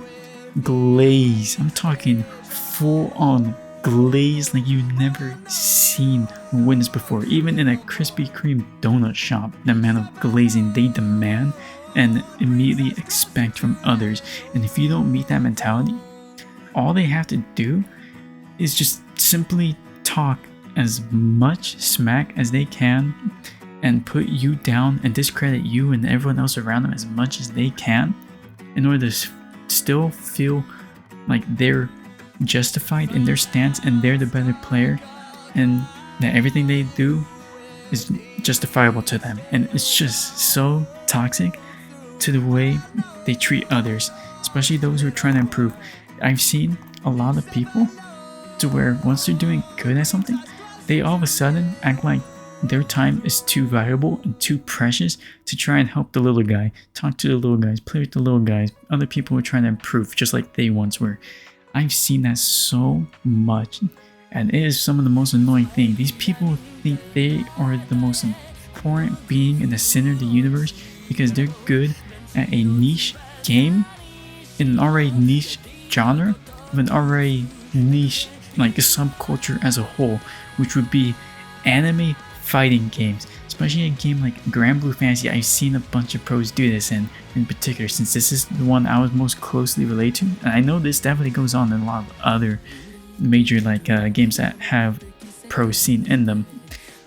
glaze. I'm talking full on glaze like you've never seen or witnessed before. Even in a Krispy Kreme donut shop, the amount of glazing they demand and immediately expect from others. And if you don't meet that mentality, all they have to do is just simply talk as much smack as they can and put you down and discredit you and everyone else around them as much as they can in order to still feel like they're justified in their stance and they're the better player and that everything they do is justifiable to them. And it's just so toxic to the way they treat others, especially those who are trying to improve. I've seen a lot of people to where once they're doing good at something, they all of a sudden act like their time is too valuable and too precious to try and help the little guy, talk to the little guys, play with the little guys, other people who are trying to improve just like they once were. I've seen that so much, and it is some of the most annoying thing. These people think they are the most important being in the center of the universe because they're good at a niche game in an already niche genre of an already niche like a subculture as a whole, which would be anime fighting games, especially a game like Grand Blue Fantasy. I've seen a bunch of pros do this, and in particular, since this is the one I was most closely related to, and I know this definitely goes on in a lot of other major like games that have pro scene in them.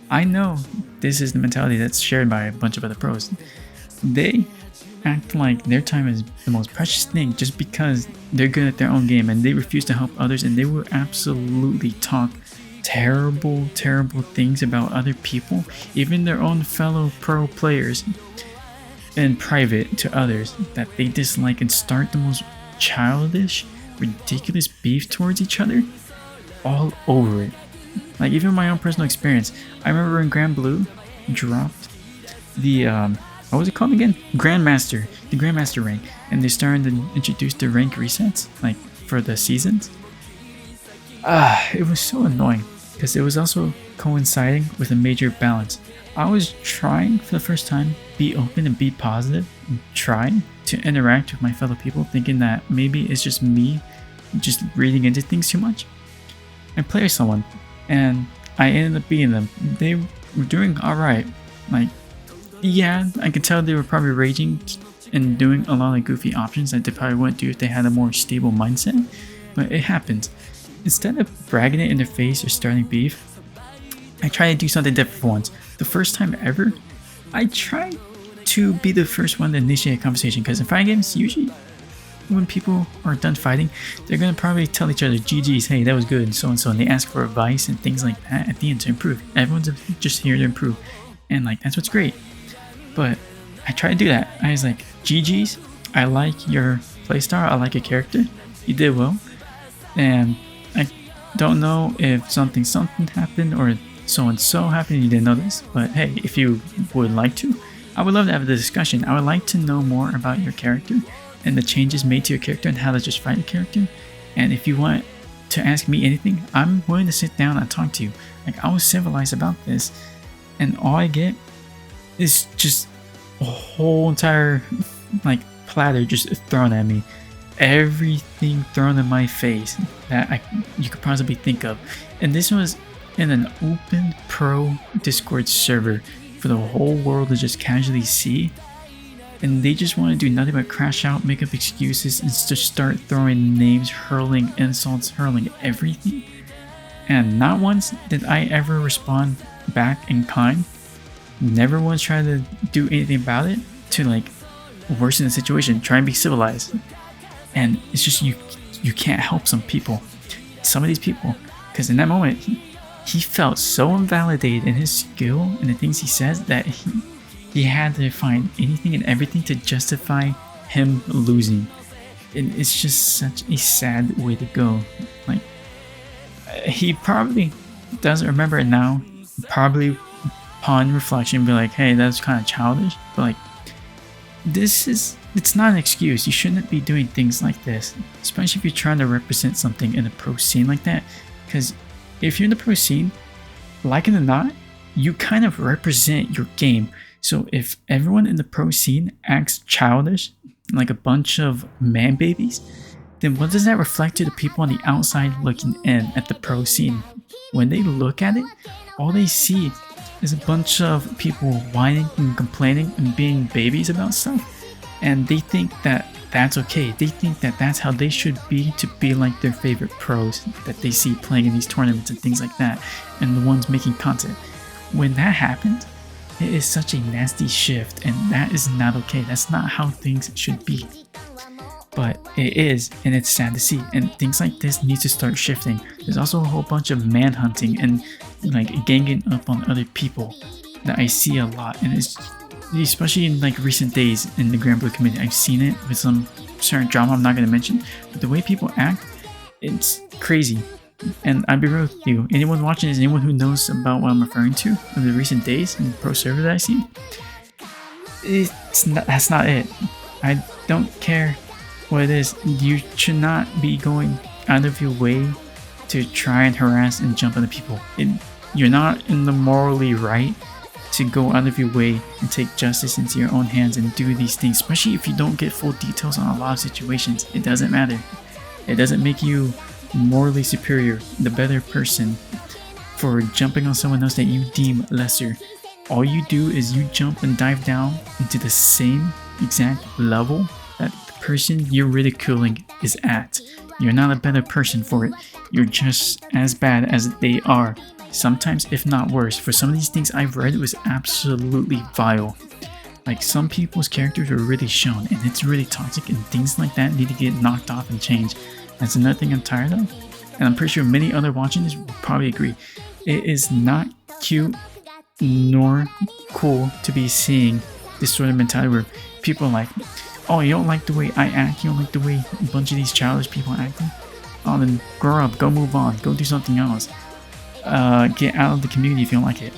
I know this is the mentality that's shared by a bunch of other pros. They act like their time is the most precious thing just because they're good at their own game, and they refuse to help others, and they will absolutely talk terrible things about other people, even their own fellow pro players, in private to others that they dislike, and start the most childish, ridiculous beef towards each other all over it. Like even my own personal experience, I remember when Grand Blue dropped the what was it called again? Grandmaster, the Grandmaster rank, and they started to introduce the rank resets like for the seasons. It was so annoying because it was also coinciding with a major balance. I was trying for the first time be open and be positive and trying to interact with my fellow people, thinking that maybe it's just me just reading into things too much. I played with someone and I ended up beating them. They were doing alright. Like, yeah, I could tell they were probably raging and doing a lot of goofy options that they probably wouldn't do if they had a more stable mindset, but it happens. Instead of bragging it in their face or starting beef, I tried to do something different for once. The first time ever, I tried to be the first one to initiate a conversation, because in fighting games, usually when people are done fighting, they're going to probably tell each other, GG's, hey, that was good, and so, and they ask for advice and things like that at the end to improve. Everyone's just here to improve, and like, that's what's great. But I tried to do that. I was like, GG's, I like your playstyle, I like your character, you did well, and I don't know if something happened or so and so happened, you didn't know this, but hey, if you would like to, I would love to have the discussion. I would like to know more about your character and the changes made to your character and how to just fight your character. And if you want to ask me anything, I'm willing to sit down and talk to you. Like, I was civilized about this, and all I get is just a whole entire like platter just thrown at me. Everything thrown in my face that you could possibly think of. And this was in an open pro Discord server for the whole world to just casually see. and they just want to do nothing but crash out, make up excuses, and just start throwing names, hurling insults, hurling everything. And not once did I ever respond back in kind. Never once tried to do anything about it to like worsen the situation, try and be civilized. And it's just you can't help some of these people, because in that moment he felt so invalidated in his skill and the things he says that he had to find anything and everything to justify him losing. And it's just such a sad way to go. Like, he probably doesn't remember it now. Probably upon reflection be like, hey, that's kind of childish. But like, it's not an excuse. You shouldn't be doing things like this, especially if you're trying to represent something in a pro scene like that. Because if you're in the pro scene, like it or not, you kind of represent your game. So if everyone in the pro scene acts childish, like a bunch of man babies, then what does that reflect to the people on the outside looking in at the pro scene? When they look at it, all they see is a bunch of people whining and complaining and being babies about stuff. And they think that that's okay. They think that that's how they should be, to be like their favorite pros that they see playing in these tournaments and things like that, and the ones making content. When that happens, it is such a nasty shift, and that is not okay. That's not how things should be. But it is, and it's sad to see, and things like this need to start shifting. There's also a whole bunch of manhunting and like ganging up on other people that I see a lot, and it's especially in like recent days in the Grand Blue community. I've seen it with some certain drama I'm not going to mention, but the way people act, it's crazy. And I'll be real with you, anyone watching this, anyone who knows about what I'm referring to in the recent days in the pro server that I've seen, that's not it. I don't care what it is. You should not be going out of your way to try and harass and jump on the people. You're not in the morally right to go out of your way and take justice into your own hands and do these things, especially if you don't get full details on a lot of situations. It doesn't matter. It doesn't make you morally superior, the better person, for jumping on someone else that you deem lesser. All you do is you jump and dive down into the same exact level that the person you're ridiculing is at. You're not a better person for it. You're just as bad as they are. Sometimes, if not worse. For some of these things I've read, it was absolutely vile. Like, some people's characters are really shown, and it's really toxic, and things like that need to get knocked off and changed. That's another thing I'm tired of, and I'm pretty sure many other watching this will probably agree. It is not cute nor cool to be seeing this sort of mentality where people are like, oh, you don't like the way I act, you don't like the way a bunch of these childish people are acting? Oh, then grow up, go move on, go do something else. Get out of the community if you don't like it.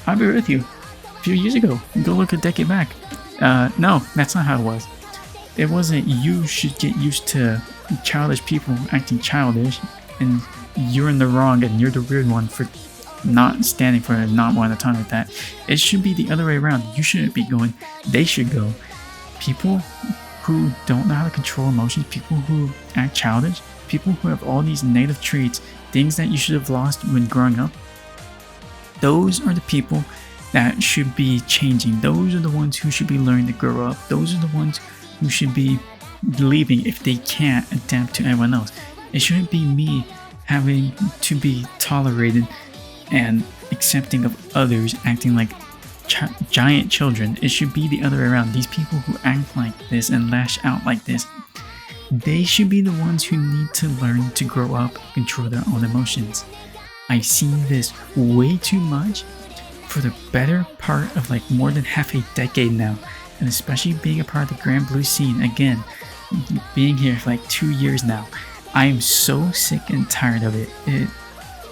I'll be with you. A few years ago, go look a decade back. No, that's not how it was. It wasn't you should get used to childish people acting childish, and you're in the wrong and you're the weird one for not standing for it, not wanting to talk like that. It should be the other way around. You shouldn't be going, they should go. People who don't know how to control emotions, people who act childish, people who have all these negative traits, things that you should have lost when growing up, those are the people that should be changing. Those are the ones who should be learning to grow up. Those are the ones who should be leaving if they can't adapt to everyone else. It shouldn't be me having to be tolerated and accepting of others acting like giant children. It should be the other way around. These people who act like this and lash out like this, they should be the ones who need to learn to grow up, control their own emotions. I've seen this way too much for the better part of like more than half a decade now, and especially being a part of the Grand Blue scene again, being here for like 2 years now. I am so sick and tired of it.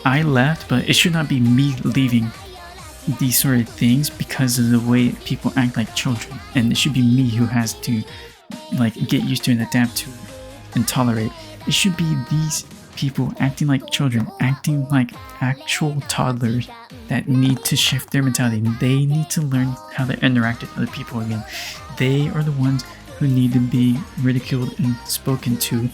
I left, but it should not be me leaving these sort of things because of the way people act like children, and it should be me who has to like get used to and adapt to and tolerate. It should be these people acting like children, acting like actual toddlers that need to shift their mentality. They need to learn how to interact with other people again. They are the ones who need to be ridiculed and spoken to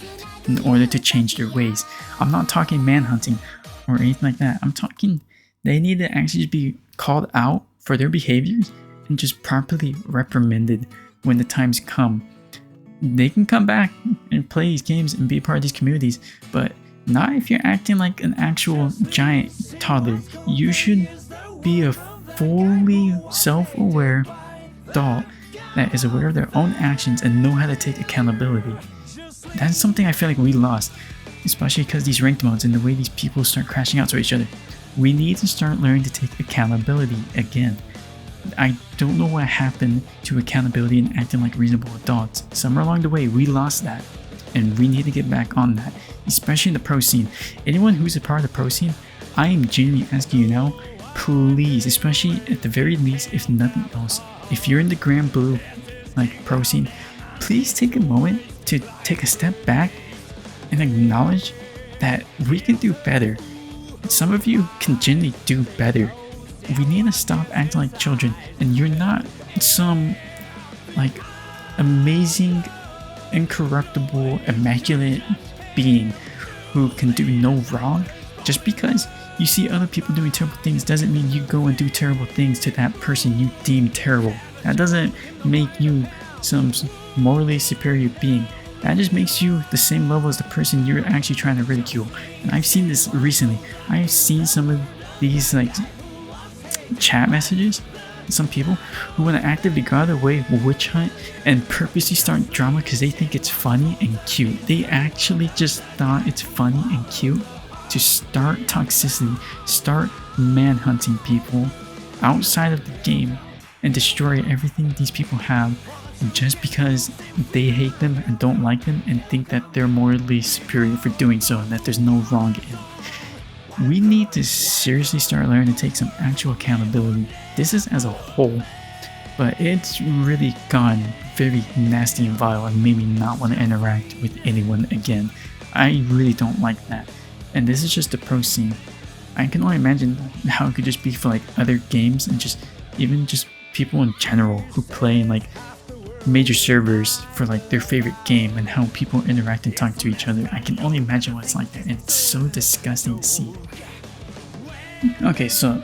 in order to change their ways. I'm not talking manhunting or anything like that. I'm talking they need to actually be called out for their behaviors and just properly reprimanded when the times come. They can come back and play these games and be a part of these communities, but not if you're acting like an actual giant toddler. You should be a fully self-aware adult that is aware of their own actions and know how to take accountability. That's something I feel like we lost, especially because these ranked modes and the way these people start crashing out to each other. We need to start learning to take accountability again. I don't know what happened to accountability and acting like reasonable adults. Somewhere along the way, we lost that, and we need to get back on that, especially in the pro scene. Anyone who's a part of the pro scene, I am genuinely asking you now, please, especially at the very least, if nothing else, if you're in the Grand Blue like pro scene, please take a moment to take a step back and acknowledge that we can do better. Some of you can genuinely do better. We need to stop acting like children, and you're not some like amazing, incorruptible, immaculate being who can do no wrong. Just because you see other people doing terrible things doesn't mean you go and do terrible things to that person you deem terrible. That doesn't make you some morally superior being. That just makes you the same level as the person you're actually trying to ridicule. And I've seen this recently. I've seen some of these like chat messages, some people who want to actively go out of their way, witch hunt, and purposely start drama because they think it's funny and cute. They actually just thought it's funny and cute to start toxicity, start manhunting people outside of the game and destroy everything these people have just because they hate them and don't like them and think that they're morally superior for doing so and that there's no wrong in it. We need to seriously start learning to take some actual accountability. This is as a whole, but it's really gone very nasty and vile and made me not want to interact with anyone again. I really don't like that. And this is just the pro scene. I can only imagine how it could just be for like other games and just even just people in general who play in like major servers for like their favorite game and how people interact and talk to each other. I can only imagine what it's like there, and it's so disgusting to see. Okay, so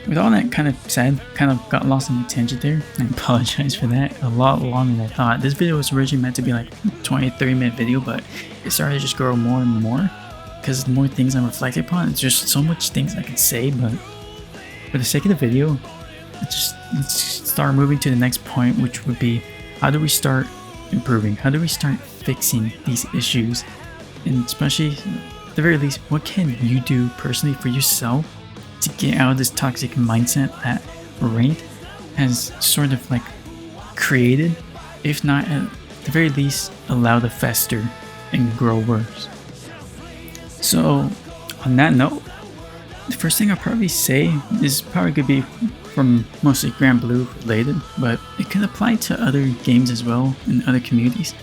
with all that kind of said, kind of got lost in the tangent there. I apologize for that. A lot longer than I thought. This video was originally meant to be like 20-30 minute video, but it started to just grow more and more because the more things I'm reflecting upon. It's just so much things I can say, but for the sake of the video, let's start moving to the next point, which would be, how do we start improving? How do we start fixing these issues? And especially, at the very least, what can you do personally for yourself to get out of this toxic mindset that Ranked has sort of like created, if not at the very least allowed to fester and grow worse? So on that note, the first thing I'll probably say is probably going to be from mostly Grand Blue related, but it can apply to other games as well and other communities.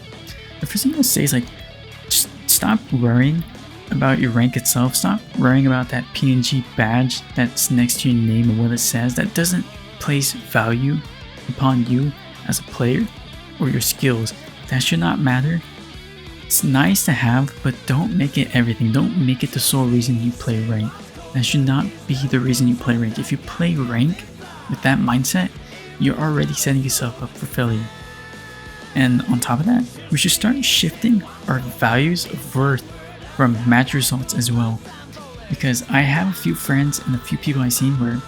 The first thing I'll say is like, just stop worrying about your rank itself. Stop worrying about that PNG badge that's next to your name and what it says. That doesn't place value upon you as a player or your skills. That should not matter. It's nice to have, but don't make it everything. Don't make it the sole reason you play rank. That should not be the reason you play rank. If you play rank with that mindset, you're already setting yourself up for failure. And on top of that, we should start shifting our values of worth from match results as well. Because I have a few friends and a few people I've seen where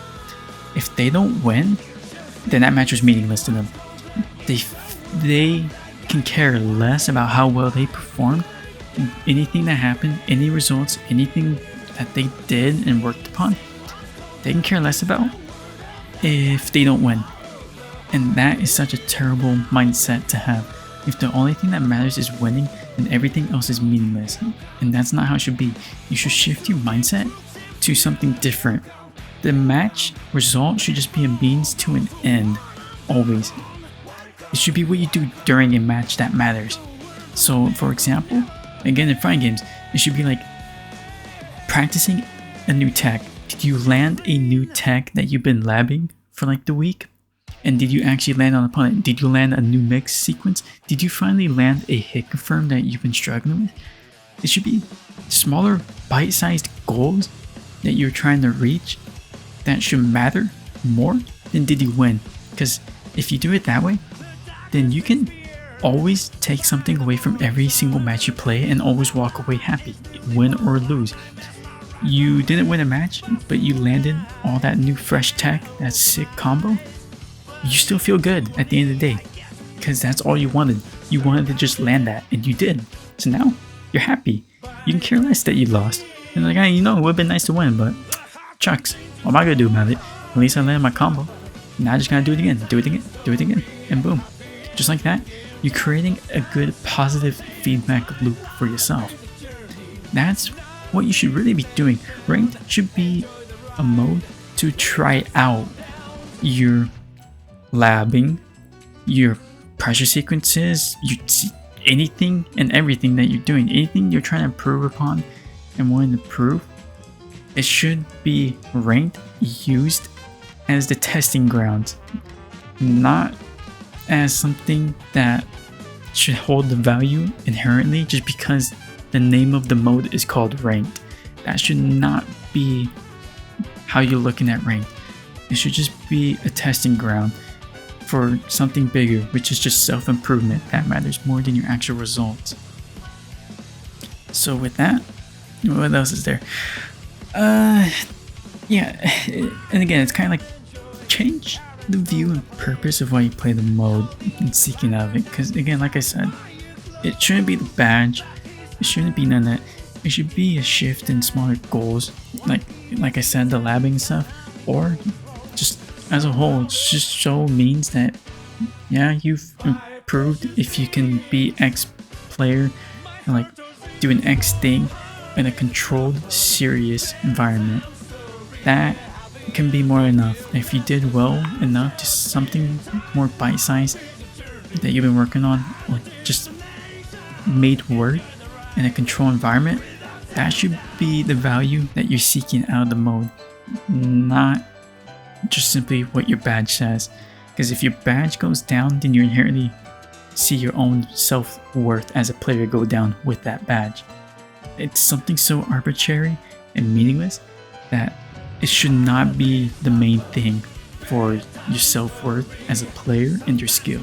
if they don't win, then that match was meaningless to them. They can care less about how well they performed. Anything that happened, any results, anything that they did and worked upon, they can care less about if they don't win. And that is such a terrible mindset to have. If the only thing that matters is winning, then everything else is meaningless. And that's not how it should be. You should shift your mindset to something different. The match result should just be a means to an end, always. It should be what you do during a match that matters. So for example, again in fighting games, it should be like practicing a new tech. Did you land a new tech that you've been labbing for like the week? And did you actually land on an opponent? Did you land a new mix sequence? Did you finally land a hit confirm that you've been struggling with? It should be smaller bite-sized goals that you're trying to reach that should matter more than did you win. Because if you do it that way, then you can always take something away from every single match you play and always walk away happy, win or lose. You didn't win a match, but you landed all that new fresh tech, that sick combo. You still feel good at the end of the day, because that's all you wanted. You wanted to just land that, and you did. So now you're happy. You can care less that you lost. And like, hey, you know, it would have been nice to win, but chucks, what am I gonna do about it? At least I landed my combo. Now I just gotta do it again, do it again, do it again, and boom. Just like that, you're creating a good positive feedback loop for yourself. That's what you should really be doing. Ranked should be a mode to try out your labbing, your pressure sequences, anything and everything that you're doing, anything you're trying to improve upon and wanting to prove. It should be ranked, used as the testing grounds, not as something that should hold the value inherently just because the name of the mode is called ranked. That should not be how you're looking at ranked. It should just be a testing ground for something bigger, which is just self-improvement that matters more than your actual results. So with that, what else is there? Yeah, and again, it's kind of like change the view and purpose of why you play the mode and seeking out of it. Because again, like I said, it shouldn't be the badge. It shouldn't be none of that. It should be a shift in smaller goals, like I said, the labbing and stuff, or just as a whole, it just so means that yeah, you've improved if you can be X player and like do an X thing in a controlled, serious environment. That can be more enough. If you did well enough, just something more bite-sized that you've been working on, or just made work in a controlled environment, that should be the value that you're seeking out of the mode, not just simply what your badge says. Because if your badge goes down, then you inherently see your own self-worth as a player go down with that badge. It's something so arbitrary and meaningless that it should not be the main thing for your self-worth as a player and your skill.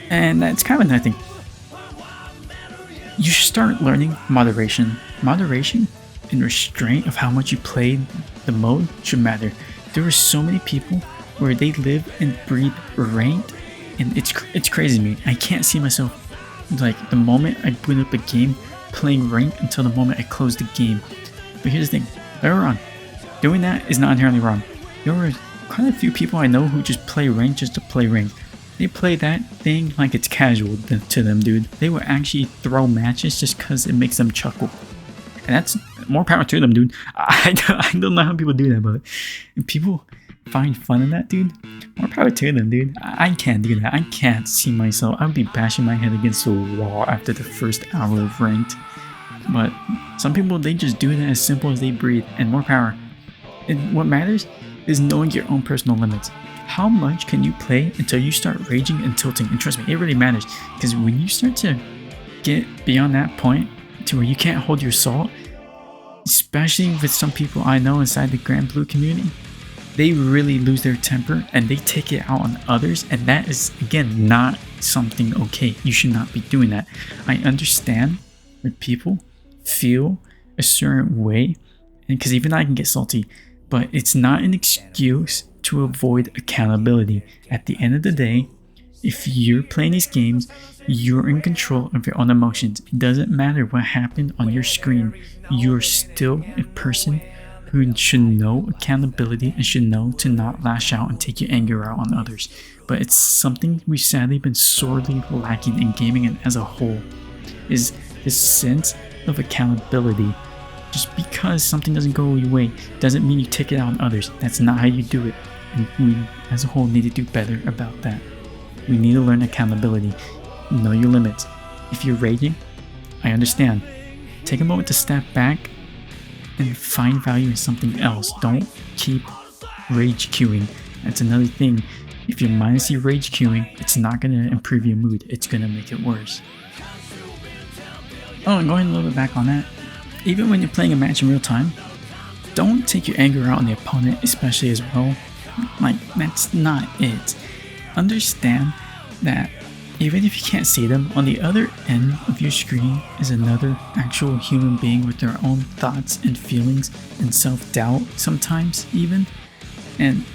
And that's kind of another thing. You should start learning moderation. Moderation and restraint of how much you play the mode should matter. There are so many people where they live and breathe ranked, and it's crazy to me. I can't see myself, like, the moment I boot up a game playing ranked until the moment I close the game. But here's the thing, they're wrong. Doing that is not inherently wrong. There are quite a few people I know who just play ranked just to play ranked. They play that thing like it's casual to them, dude. They will actually throw matches just because it makes them chuckle. And that's more power to them, dude. I don't know how people do that, but if people find fun in that, dude, more power to them, dude. I can't do that. I can't see myself. I would be bashing my head against the wall after the first hour of ranked. But some people, they just do it as simple as they breathe, and more power. And what matters is knowing your own personal limits. How much can you play until you start raging and tilting? And trust me, it really matters. Because when you start to get beyond that point to where you can't hold your salt, especially with some people I know inside the Grand Blue community, they really lose their temper and they take it out on others, and that is, again, not something okay. You should not be doing that. I understand when people feel a certain way, and because even I can get salty, but it's not an excuse to avoid accountability. At the end of the day, if you're playing these games, you're in control of your own emotions. It doesn't matter what happened on your screen. You're still a person who should know accountability and should know to not lash out and take your anger out on others. But it's something we've sadly been sorely lacking in gaming and as a whole, is this sense of accountability. Just because something doesn't go your way doesn't mean you take it out on others. That's not how you do it. And we as a whole need to do better about that. We need to learn accountability. Know your limits. If you're raging, I understand. Take a moment to step back and find value in something else. Don't keep rage queuing. That's another thing. If you're mindlessly rage queuing, it's not going to improve your mood. It's going to make it worse. Oh, and going a little bit back on that, even when you're playing a match in real time, don't take your anger out on the opponent, especially as well. Like, that's not it. understand that even if you can't see them, on the other end of your screen is another actual human being with their own thoughts and feelings and self-doubt sometimes even. And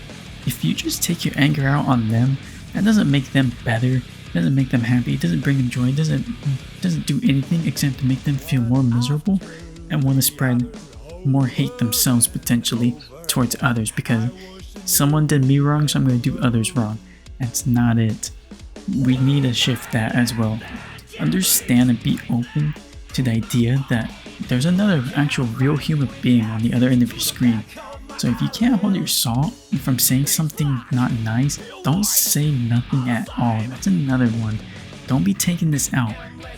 if you just take your anger out on them, that doesn't make them better, doesn't make them happy, it doesn't bring them joy, it doesn't do anything except to make them feel more miserable and want to spread more hate themselves potentially towards others, because someone did me wrong, so I'm going to do others wrong. That's not it. We need to shift that as well. Understand and be open to the idea that there's another actual real human being on the other end of your screen. So if you can't hold your salt from saying something not nice, don't say nothing at all. That's another one. Don't be taking this out.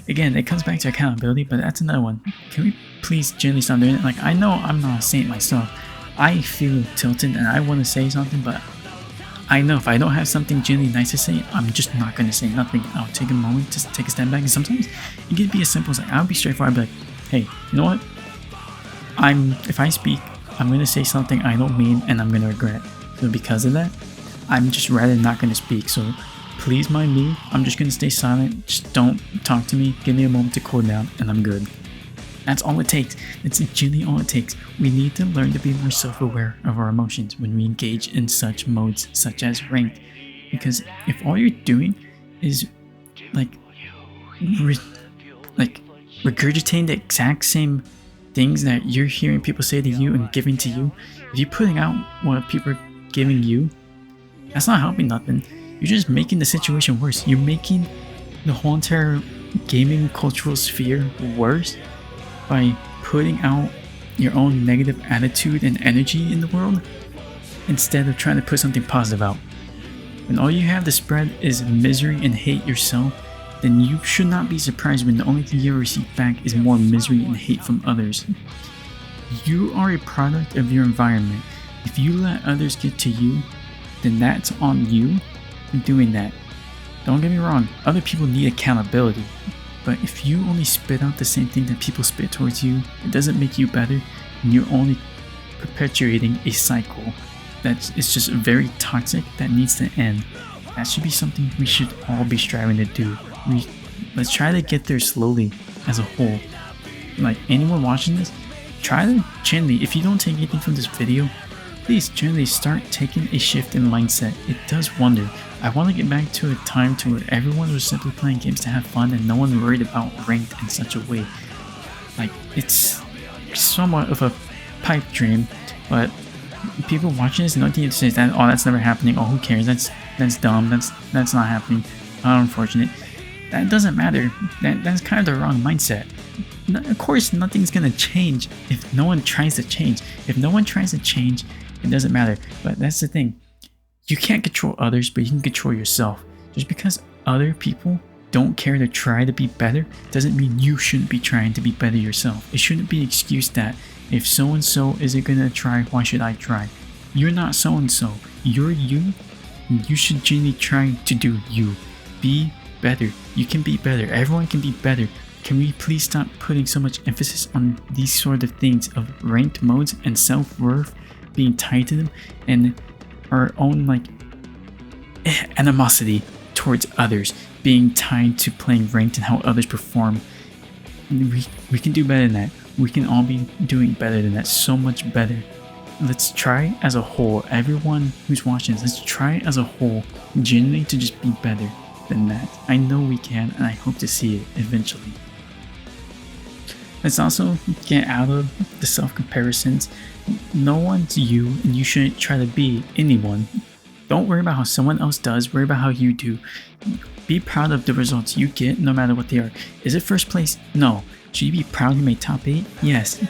Again, it comes back to accountability, but that's another one. Can we please gently stop doing it? Like, I know I'm not a saint myself. I feel tilted and I want to say something, but I know if I don't have something genuinely nice to say, I'm just not going to say nothing. I'll take a moment, just take a step back, and sometimes it can be as simple as like, I'll be straightforward, I'll be like, hey, you know what? If I speak, I'm going to say something I don't mean and I'm going to regret. So because of that, I'm just rather not going to speak. So please mind me, I'm just going to stay silent. Just don't talk to me. Give me a moment to cool down and I'm good. That's all it takes. That's genuinely all it takes. We need to learn to be more self-aware of our emotions when we engage in such modes such as ranked. Because if all you're doing is regurgitating the exact same things that you're hearing people say to you and giving to you, if you're putting out what people are giving you, that's not helping nothing. You're just making the situation worse. You're making the whole entire gaming cultural sphere worse by putting out your own negative attitude and energy in the world instead of trying to put something positive out. When all you have to spread is misery and hate yourself, then you should not be surprised when the only thing you receive back is more misery and hate from others. You are a product of your environment. If you let others get to you, then that's on you for doing that. Don't get me wrong, other people need accountability. But if you only spit out the same thing that people spit towards you, it doesn't make you better, and you're only perpetuating a cycle that is just very toxic that needs to end. That should be something we should all be striving to do. Let's try to get there slowly as a whole. Like anyone watching this, try to gently, if you don't take anything from this video, please gently start taking a shift in mindset. It does wonder. I want to get back to a time to where everyone was simply playing games to have fun and no one worried about ranked in such a way. Like, it's somewhat of a pipe dream, but people watching this, nothing to say that, oh, that's never happening, oh, who cares, that's dumb, that's not happening, unfortunate. That doesn't matter. That's kind of the wrong mindset. Of course, nothing's gonna change if no one tries to change. If no one tries to change, it doesn't matter. But that's the thing. You can't control others, but you can control yourself. Just because other people don't care to try to be better doesn't mean you shouldn't be trying to be better yourself. It shouldn't be an excuse that if so-and-so isn't gonna try, why should I try? You're not so-and-so. You're you. And you should genuinely try to do you. Be better. You can be better. Everyone can be better. Can we please stop putting so much emphasis on these sort of things of ranked modes and self-worth being tied to them and our own animosity towards others being tied to playing ranked and how others perform. We can do better than that. We can all be doing better than that, so much better. Let's try as a whole, everyone who's watching this, let's try as a whole genuinely to just be better than that. I know we can, and I hope to see it eventually. Let's also get out of the self-comparisons. No one's you, and you shouldn't try to be anyone. Don't worry about how someone else does, worry about how you do. Be proud of the results you get, no matter what they are. Is it first place? No. Should you be proud you made top 8? Yes.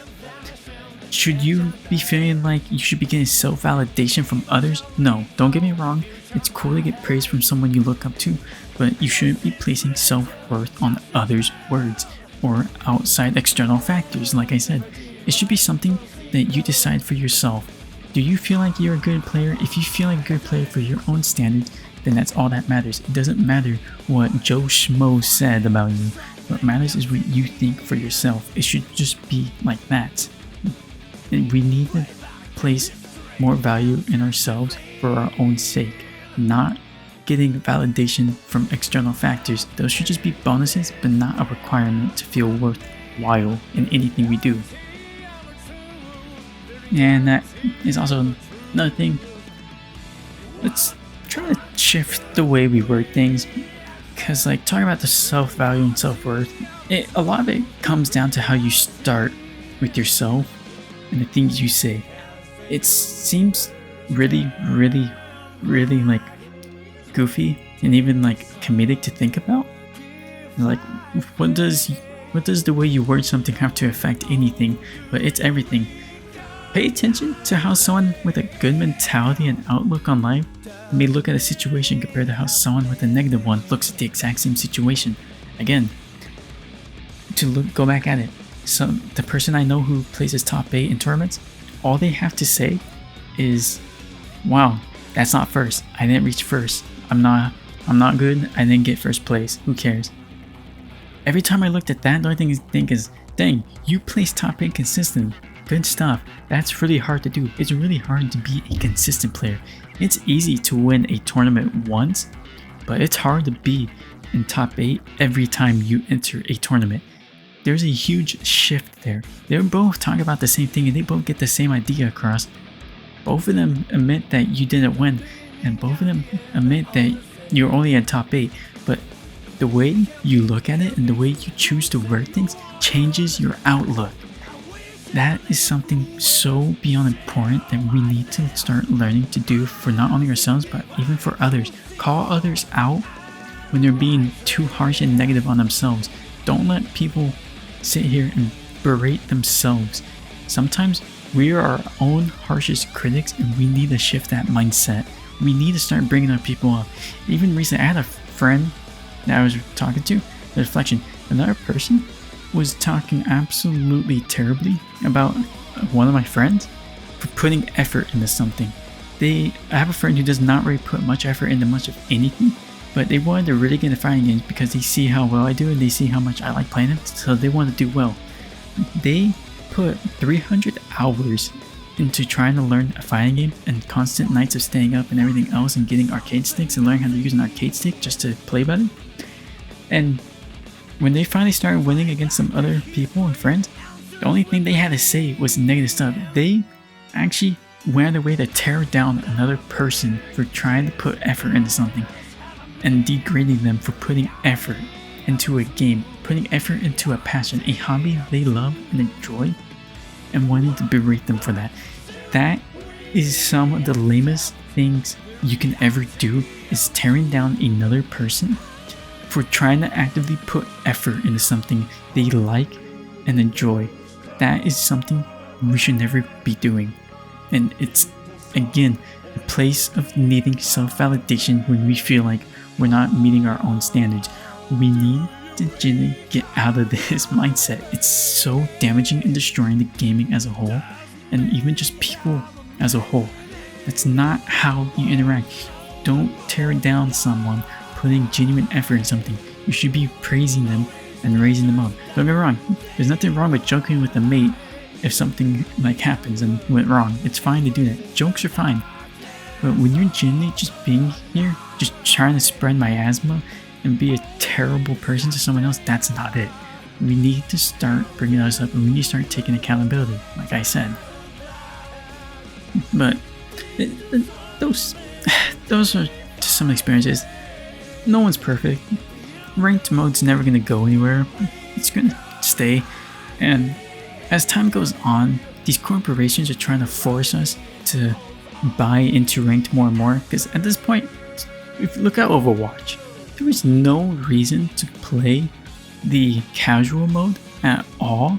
Should you be feeling like you should be getting self-validation from others? No. Don't get me wrong, it's cool to get praise from someone you look up to, but you shouldn't be placing self-worth on others' words or outside external factors. Like I said, it should be something that you decide for yourself. Do you feel like you're a good player? If you feel like a good player for your own standards, then that's all that matters. It doesn't matter what Joe Schmo said about you. What matters is what you think for yourself. It should just be like that. And we need to place more value in ourselves for our own sake, not getting validation from external factors. Those should just be bonuses, but not a requirement to feel worthwhile in anything we do. And that is also another thing. Let's try to shift the way we word things, because like talking about the self-value and self-worth, a lot of it comes down to how you start with yourself and the things you say. It seems really like goofy and even like comedic to think about. Like, what does the way you word something have to affect anything? But it's everything. Pay attention to how someone with a good mentality and outlook on life may look at a situation compared to how someone with a negative one looks at the exact same situation. Again, go back at it. So the person I know who places top 8 in tournaments, all they have to say is, "Wow, that's not first. I didn't reach first. I'm not good. I didn't get first place. Who cares?" Every time I looked at that, the only thing I think is, dang, you place top 8 consistent. Good stuff. That's really hard to do. It's really hard to be a consistent player. It's easy to win a tournament once, but it's hard to be in top 8 every time you enter a tournament. There's a huge shift there. They're both talking about the same thing and they both get the same idea across. Both of them admit that you didn't win, and both of them admit that you're only in top 8, but the way you look at it and the way you choose to word things changes your outlook. That is something so beyond important that we need to start learning to do for not only ourselves but even for others. Call others out when they're being too harsh and negative on themselves. Don't let people sit here and berate themselves. Sometimes we are our own harshest critics and we need to shift that mindset. We need to start bringing our people up. Even recently, I had a friend that I was talking to, the reflection, another person was talking absolutely terribly about one of my friends for putting effort into something. I have a friend who does not really put much effort into much of anything, but they wanted to really get into fighting games because they see how well I do and they see how much I like playing them, so they want to do well. They put 300 hours into trying to learn a fighting game and constant nights of staying up and everything else and getting arcade sticks and learning how to use an arcade stick just to play better. And when they finally started winning against some other people and friends, the only thing they had to say was negative stuff. They actually went out of their way to tear down another person for trying to put effort into something and degrading them for putting effort into a game, putting effort into a passion, a hobby they love and enjoy, and wanting to berate them for that. That is some of the lamest things you can ever do, is tearing down another person for trying to actively put effort into something they like and enjoy. That is something we should never be doing. And it's, again, a place of needing self-validation when we feel like we're not meeting our own standards. We need to genuinely get out of this mindset. It's so damaging and destroying the gaming as a whole, and even just people as a whole. That's not how you interact. Don't tear down someone putting genuine effort in something. You should be praising them and raising them up. Don't get me wrong, there's nothing wrong with joking with a mate if something like happens and went wrong. It's fine to do that. Jokes are fine. But when you're genuinely just being here, just trying to spread miasma and be a terrible person to someone else, that's not it. We need to start bringing us up and we need to start taking accountability, like I said. But those are just some experiences. No one's perfect. Ranked mode's never going to go anywhere. It's going to stay. And as time goes on, these corporations are trying to force us to buy into ranked more and more. Because at this point, if you look at Overwatch, there is no reason to play the casual mode at all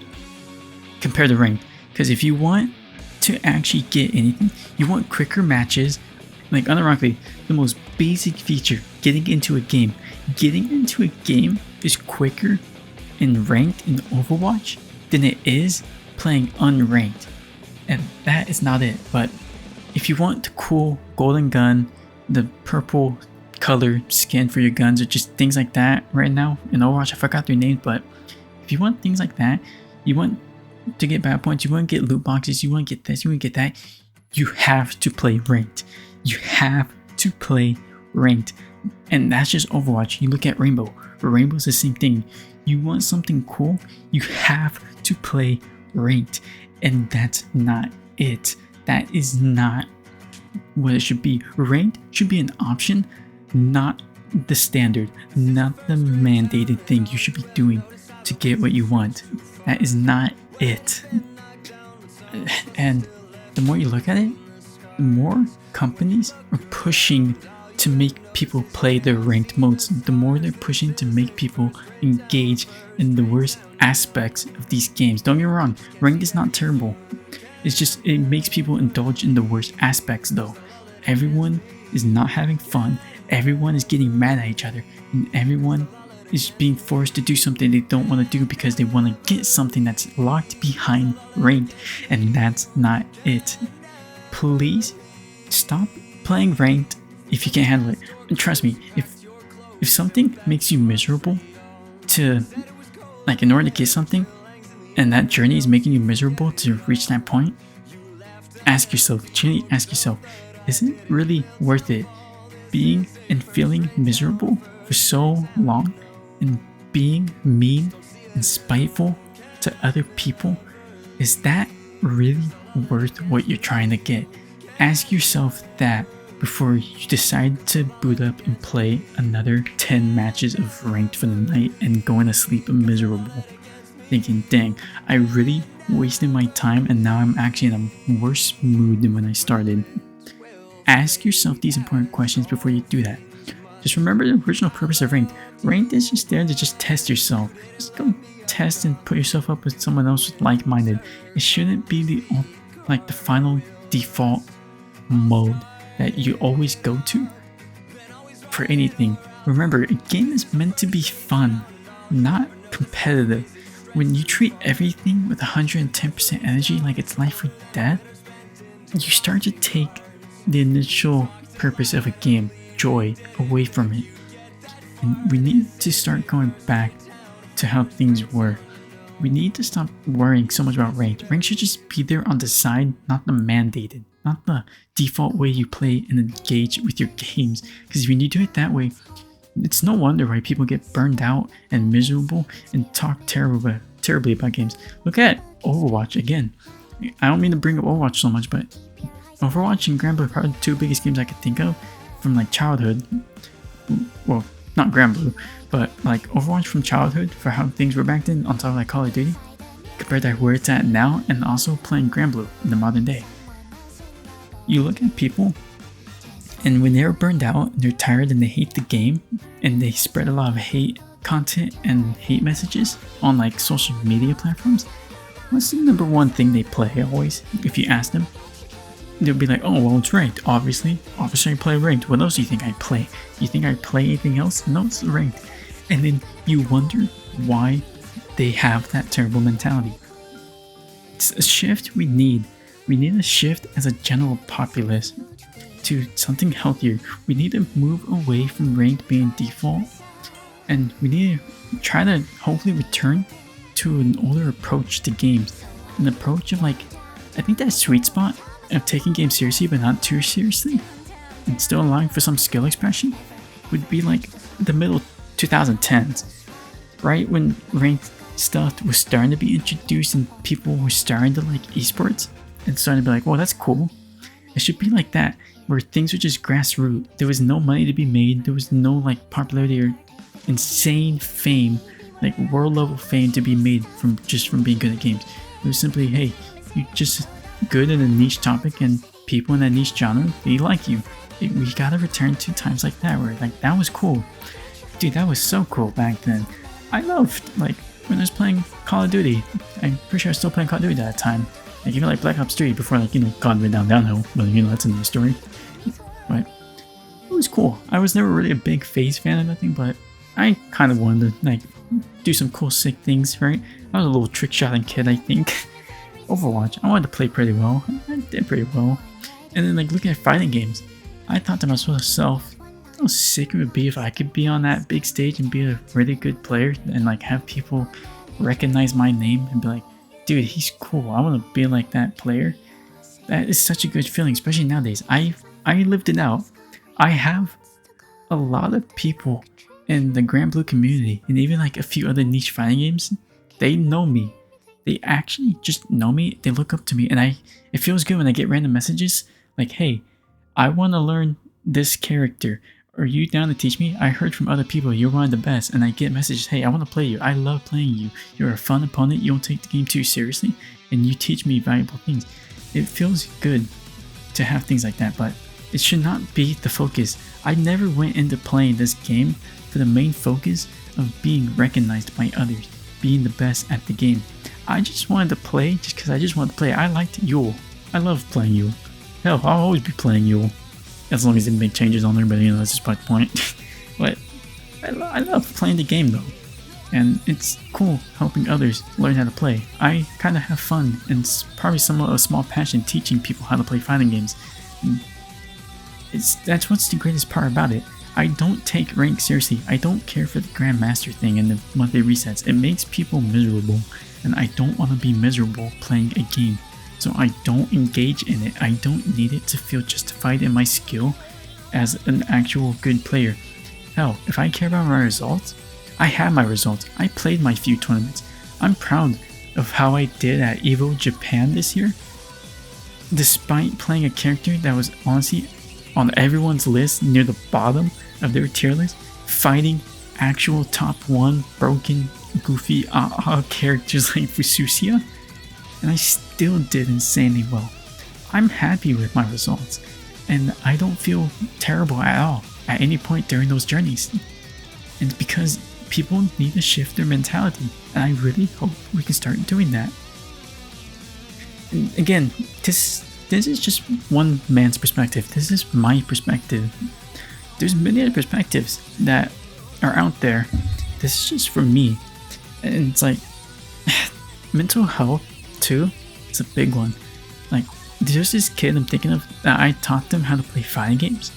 compared to ranked. Because if you want to actually get anything, you want quicker matches. Like unironically, the most basic feature, getting into a game. Getting into a game is quicker in ranked in Overwatch than it is playing unranked. And that is not it. But if you want the cool golden gun, the purple color skin for your guns, or just things like that right now in Overwatch, I forgot their names, but if you want things like that, you want to get bad points, you want to get loot boxes, you want to get this, you want to get that, you have to play ranked. You have to play ranked. And that's just Overwatch. You look at Rainbow. Rainbow's the same thing. You want something cool, you have to play ranked. And that's not it. That is not what it should be. Ranked should be an option, not the standard, not the mandated thing you should be doing to get what you want. That is not it. And the more you look at it, the more companies are pushing to make people play their ranked modes, the more they're pushing to make people engage in the worst aspects of these games. Don't get me wrong, ranked is not terrible. It's just, it makes people indulge in the worst aspects though. Everyone is not having fun, everyone is getting mad at each other, and everyone is being forced to do something they don't want to do because they want to get something that's locked behind ranked, and that's not it. Please stop playing ranked if you can't handle it. And trust me, if something makes you miserable to, like, in order to get something, and that journey is making you miserable to reach that point, ask yourself, genuinely ask yourself, is it really worth it being and feeling miserable for so long and being mean and spiteful to other people? Is that really worth what you're trying to get? Ask yourself that before you decide to boot up and play another 10 matches of ranked for the night and going to sleep miserable, thinking, dang, I really wasted my time and now I'm actually in a worse mood than when I started. Ask yourself these important questions before you do that. Just remember the original purpose of ranked. Ranked is just there to just test yourself. Just go test and put yourself up with someone else who's like-minded. It shouldn't be the final default mode that you always go to for anything. Remember, a game is meant to be fun, not competitive. When you treat everything with 110% energy like it's life or death, you start to take the initial purpose of a game, joy, away from it. And we need to start going back to how things were. We need to stop worrying so much about ranked. Ranked should just be there on the side, not the mandated, not the default way you play and engage with your games. Because when you do it that way, it's no wonder why people get burned out and miserable and talk terribly about games. Look at Overwatch again. I don't mean to bring up Overwatch so much, but Overwatch and Granblue are probably the two biggest games I could think of from like childhood. Well, not Granblue, but like Overwatch from childhood for how things were back then on top of like Call of Duty compared to where it's at now, and also playing Granblue in the modern day. You look at people, and when they're burned out and they're tired and they hate the game and they spread a lot of hate content and hate messages on like social media platforms, what's the number one thing they play always? If you ask them, they'll be like, oh, well, it's ranked. Obviously I play ranked. What else do you think I play? You think I play anything else? No, it's ranked. And then you wonder why they have that terrible mentality. It's a shift we need. We need a shift as a general populace to something healthier. We need to move away from ranked being default, and we need to try to hopefully return to an older approach to games. An approach of like, I think that sweet spot of taking games seriously but not too seriously and still allowing for some skill expression would be like the middle 2010s, right when ranked stuff was starting to be introduced and people were starting to like esports and starting to be like, well, that's cool. It should be like that, where things were just grassroots. There was no money to be made. There was no like popularity or insane fame, like world level fame to be made from being good at games. It was simply, hey, you're just good at a niche topic and people in that niche genre, they like you. We gotta return to times like that where like that was cool. Dude, that was so cool back then. I loved like when I was playing Call of Duty. I'm pretty sure I was still playing Call of Duty at that time. Like even like Black Ops 3 before like, you know, God went downhill, but you know, that's another story. But it was cool. I was never really a big FaZe fan of nothing, but I kind of wanted to like do some cool sick things, right? I was a little trick-shotting kid, I think. Overwatch, I wanted to play pretty well. I did pretty well. And then like looking at fighting games, I thought to myself, how sick it would be if I could be on that big stage and be a really good player and like have people recognize my name and be like, dude, he's cool. I want to be like that player. That is such a good feeling, especially nowadays. I lived it out. I have a lot of people in the Grand Blue community and even like a few other niche fighting games, they know me. They actually just know me. They look up to me, and it feels good when I get random messages like, "Hey, I want to learn this character. Are you down to teach me? I heard from other people you're one of the best." And I get messages, "Hey, I want to play you. I love playing you. You're a fun opponent. You don't take the game too seriously, and you teach me valuable things." It feels good to have things like that, but it should not be the focus. I never went into playing this game for the main focus of being recognized by others, being the best at the game. I just wanted to play just because I just wanted to play. I liked Yule. I love playing Yule. Hell, I'll always be playing Yule. As long as they make changes on there, but you know, that's just my point. But I love playing the game though. And it's cool helping others learn how to play. I kind of have fun, and it's probably somewhat a small passion teaching people how to play fighting games. And that's what's the greatest part about it. I don't take rank seriously. I don't care for the Grandmaster thing and the monthly resets. It makes people miserable, and I don't want to be miserable playing a game. So I don't engage in it. I don't need it to feel justified in my skill as an actual good player. Hell, if I care about my results, I have my results. I played my few tournaments. I'm proud of how I did at EVO Japan this year. Despite playing a character that was honestly on everyone's list near the bottom of their tier list, fighting actual top 1 broken, goofy characters like Fususia, and I still did insanely well. I'm happy with my results, and I don't feel terrible at all at any point during those journeys. And it's because people need to shift their mentality, and I really hope we can start doing that. And again, this is just one man's perspective. This is my perspective. There's many other perspectives that are out there. This is just for me. And it's like, mental health too, it's a big one. Like, there's this kid I'm thinking of that I taught them how to play fighting games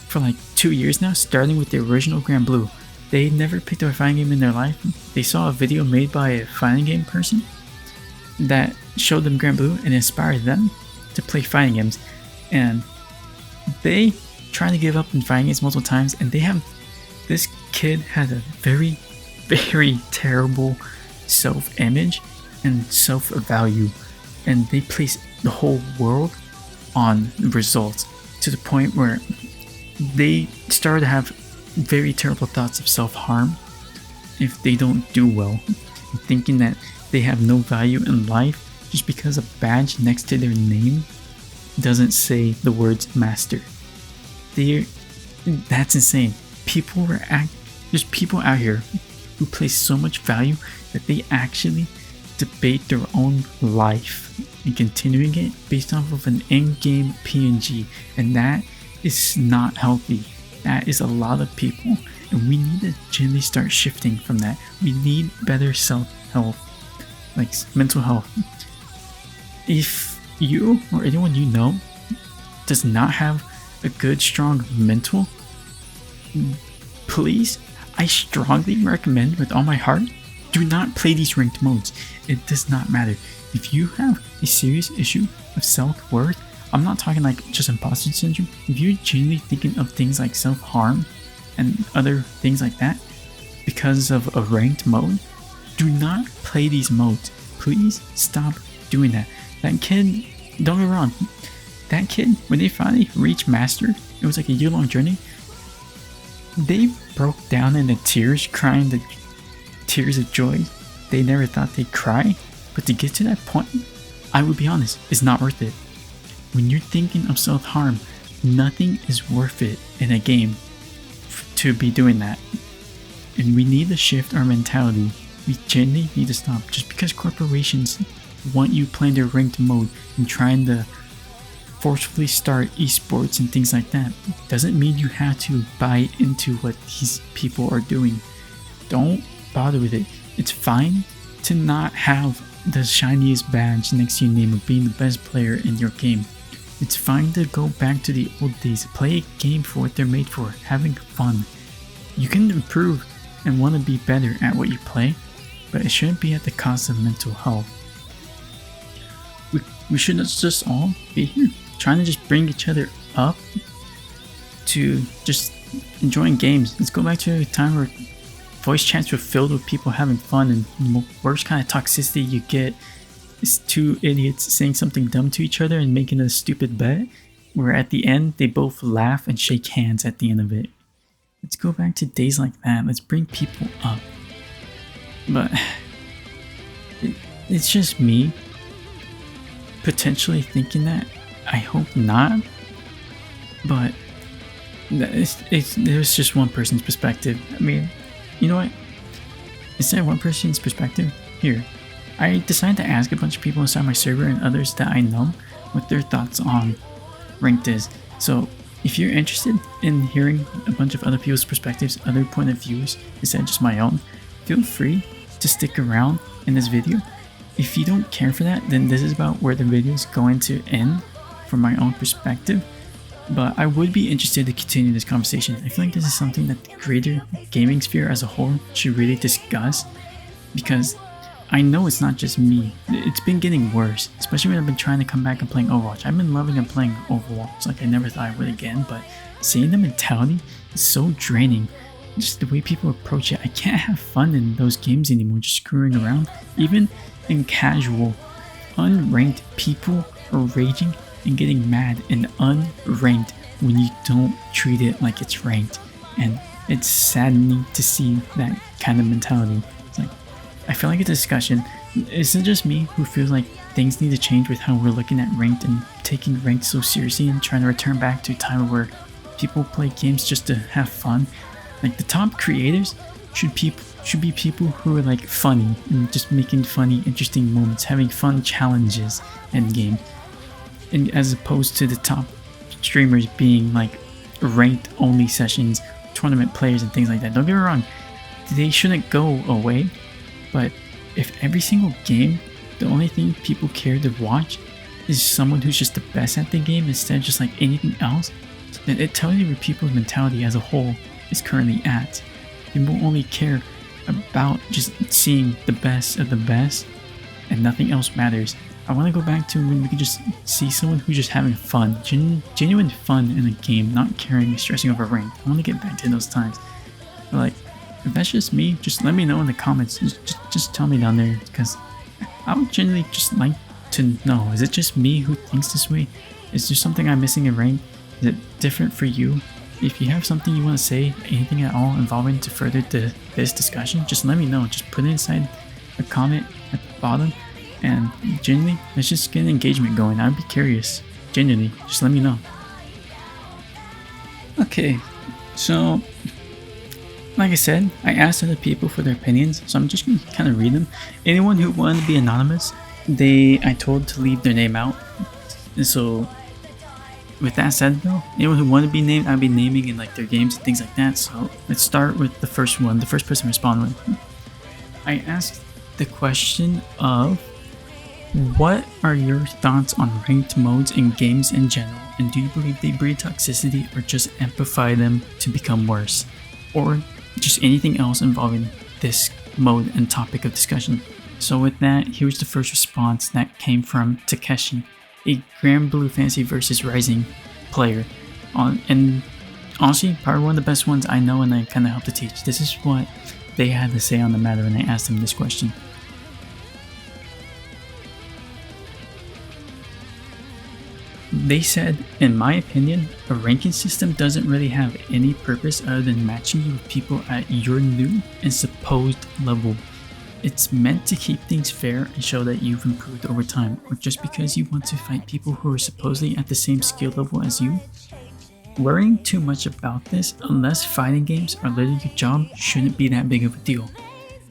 for like 2 years now, starting with the original Grand Blue. They never picked up a fighting game in their life. They saw a video made by a fighting game person that showed them Grand Blue and inspired them to play fighting games. And they tried to give up in fighting games multiple times, and this kid had a very, very terrible self-image and self-value, and they place the whole world on results to the point where they started to have very terrible thoughts of self-harm if they don't do well, thinking that they have no value in life just because a badge next to their name doesn't say the words master. That's insane. There's people out here who place so much value that they actually debate their own life and continuing it based off of an in-game PNG, and that is not healthy. That is a lot of people, and we need to gently start shifting from that. We need better self-health, like mental health. If you or anyone you know does not have a good, strong mental, please, I strongly recommend with all my heart, do not play these ranked modes. It does not matter. If you have a serious issue of self-worth, I'm not talking like just imposter syndrome. If you're genuinely thinking of things like self-harm and other things like that because of a ranked mode, do not play these modes. Please stop doing that. That kid, don't get me wrong, that kid, when they finally reached Master, it was like a year-long journey, they broke down into tears, crying the tears of joy they never thought they'd cry. But to get to that point, I would be honest, it's not worth it. When you're thinking of self-harm, nothing is worth it in a game to be doing that. And we need to shift our mentality. We genuinely need to stop. Just because corporations want you playing their ranked mode and trying to forcefully start esports and things like that doesn't mean you have to buy into what these people are doing. Don't bother with it. It's fine to not have the shiniest badge next to your name of being the best player in your game. It's fine to go back to the old days, play a game for what they're made for, having fun. You can improve and want to be better at what you play, but it shouldn't be at the cost of mental health. We shouldn't just all be here trying to just bring each other up to just enjoying games. Let's go back to a time where voice chats were filled with people having fun, and the worst kind of toxicity you get is two idiots saying something dumb to each other and making a stupid bet, where at the end they both laugh and shake hands at the end of it. Let's go back to days like that. Let's bring people up. But it's just me potentially thinking that. I hope not. But there's just one person's perspective. I mean, you know what? Instead of one person's perspective, here, I decided to ask a bunch of people inside my server and others that I know what their thoughts on ranked is. So if you're interested in hearing a bunch of other people's perspectives, other point of views instead of just my own, feel free to stick around in this video. If you don't care for that, then this is about where the video is going to end from my own perspective. But I would be interested to continue this conversation. I feel like this is something that the greater gaming sphere as a whole should really discuss, because I know it's not just me. It's been getting worse, especially when I've been trying to come back and playing Overwatch. I've been loving and playing Overwatch like I never thought I would again, but seeing the mentality is so draining. Just the way people approach it. I can't have fun in those games anymore, just screwing around. Even in casual, unranked, people are raging and getting mad and unranked when you don't treat it like it's ranked. And it's saddening to see that kind of mentality. It's like, I feel like a discussion. Isn't it just me who feels like things need to change with how we're looking at ranked and taking ranked so seriously and trying to return back to a time where people play games just to have fun? Like, the top creators should be people who are like funny and just making funny, interesting moments, having fun challenges in game, and as opposed to the top streamers being like ranked only sessions, tournament players and things like that. Don't get me wrong, they shouldn't go away, but if every single game the only thing people care to watch is someone who's just the best at the game instead of just like anything else, then it tells you where people's mentality as a whole is currently at. People only care about just seeing the best of the best and nothing else matters. I want to go back to when we could just see someone who's just having fun, genuine fun in a game, not caring, stressing over rank. I want to get back to those times. But like, if that's just me, just let me know in the comments. Just tell me down there, because I would genuinely just like to know, is it just me who thinks this way? Is there something I'm missing in rank? Is it different for you? If you have something you want to say, anything at all involving to further this discussion, just let me know. Just put it inside a comment at the bottom, and genuinely, let's just get an engagement going. I'd be curious. Genuinely, just let me know. Okay, so like I said, I asked other people for their opinions, so I'm just gonna kind of read them. Anyone who wanted to be anonymous, I told to leave their name out. And so with that said though, anyone who wanted to be named, I'd be naming in like their games and things like that. So let's start with the first one, the first person responded with. I asked the question of, what are your thoughts on ranked modes in games in general, and do you believe they breed toxicity or just amplify them to become worse, or just anything else involving this mode and topic of discussion? So with that, here's the first response that came from Takeshi, a Grand Blue Fantasy vs Rising player, and honestly probably one of the best ones I know, and I kind of helped to teach. This is what they had to say on the matter when I asked them this question. They said, in my opinion, a ranking system doesn't really have any purpose other than matching you with people at your new and supposed level. It's meant to keep things fair and show that you've improved over time, or just because you want to fight people who are supposedly at the same skill level as you. Worrying too much about this, unless fighting games are literally your job, shouldn't be that big of a deal.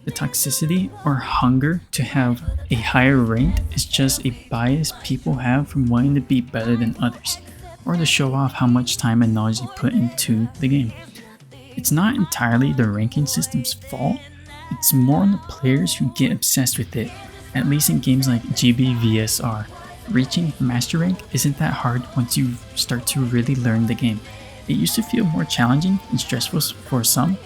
The toxicity or hunger to have a higher rank is just a bias people have from wanting to be better than others, or to show off how much time and knowledge you put into the game. It's not entirely the ranking system's fault, it's more on the players who get obsessed with it, at least in games like GBVSR. Reaching master rank isn't that hard once you start to really learn the game. It used to feel more challenging and stressful for some,